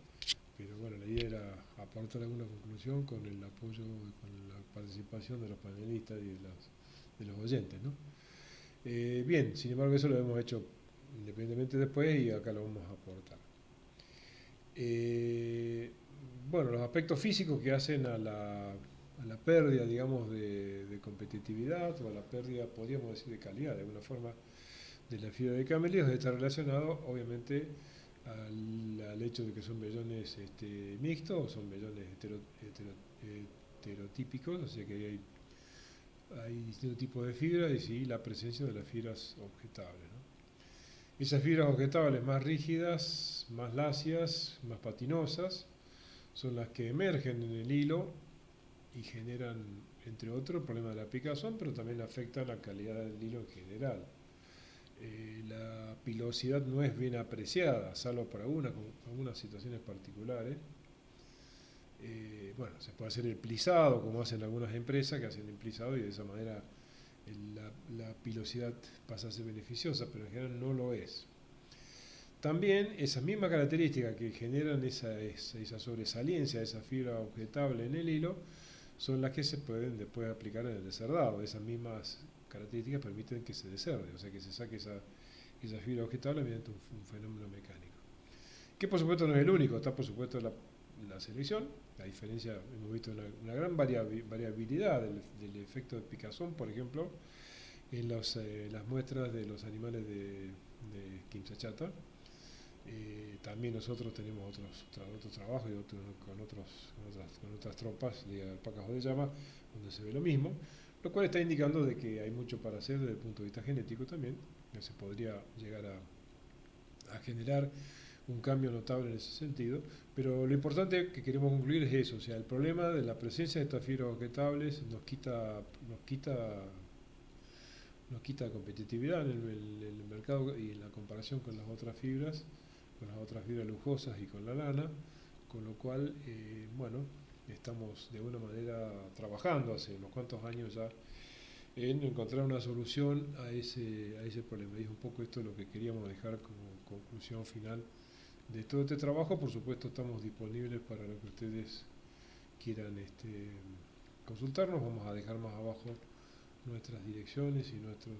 pero bueno, la idea era aportar alguna conclusión con el apoyo, con la participación de los panelistas y de los oyentes, ¿no? Bien, sin embargo eso lo hemos hecho independientemente después y acá lo vamos a aportar. Eh, bueno, los aspectos físicos que hacen a la pérdida, digamos, de competitividad o a la pérdida, podríamos decir, de calidad, de alguna forma, de la fibra de camelías está relacionado, obviamente, al hecho de que son vellones mixtos o son vellones heterotípicos, o sea que hay distintos tipos de fibras y sí la presencia de las fibras objetables, ¿no? Esas fibras objetables más rígidas, más lacias, más patinosas, son las que emergen en el hilo y generan, entre otros, el problema de la picazón, pero también afectan la calidad del hilo en general. La pilosidad no es bien apreciada, salvo por algunas situaciones particulares. Bueno, se puede hacer el plisado, como hacen algunas empresas que hacen el plisado y de esa manera la pilosidad pasa a ser beneficiosa, pero en general no lo es. También esas mismas características que generan esa sobresaliencia, esa fibra objetable en el hilo, son las que se pueden después aplicar en el deserdado. Esas mismas características permiten que se deserde, o sea que se saque esa fibra objetable mediante un fenómeno mecánico. Que por supuesto no es el único, está por supuesto la selección. La diferencia, hemos visto una gran variabilidad del efecto de picazón, por ejemplo, en las muestras de los animales de Quimsachata. También nosotros tenemos otros trabajos y con otras tropas de alpacas o de llama, donde se ve lo mismo, lo cual está indicando de que hay mucho para hacer desde el punto de vista genético también, que se podría llegar a generar un cambio notable en ese sentido, pero lo importante que queremos concluir es eso, o sea, el problema de la presencia de estas fibras objetables nos quita competitividad en el mercado y en la comparación con las otras fibras lujosas y con la lana, con lo cual, bueno, estamos de alguna manera trabajando hace unos cuantos años ya en encontrar una solución a ese problema. Y es un poco esto lo que queríamos dejar como conclusión final de todo este trabajo. Por supuesto estamos disponibles para lo que ustedes quieran consultarnos. Vamos a dejar más abajo nuestras direcciones y nuestros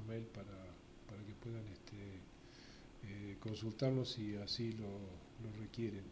mails para que puedan consultarnos si así lo requieren.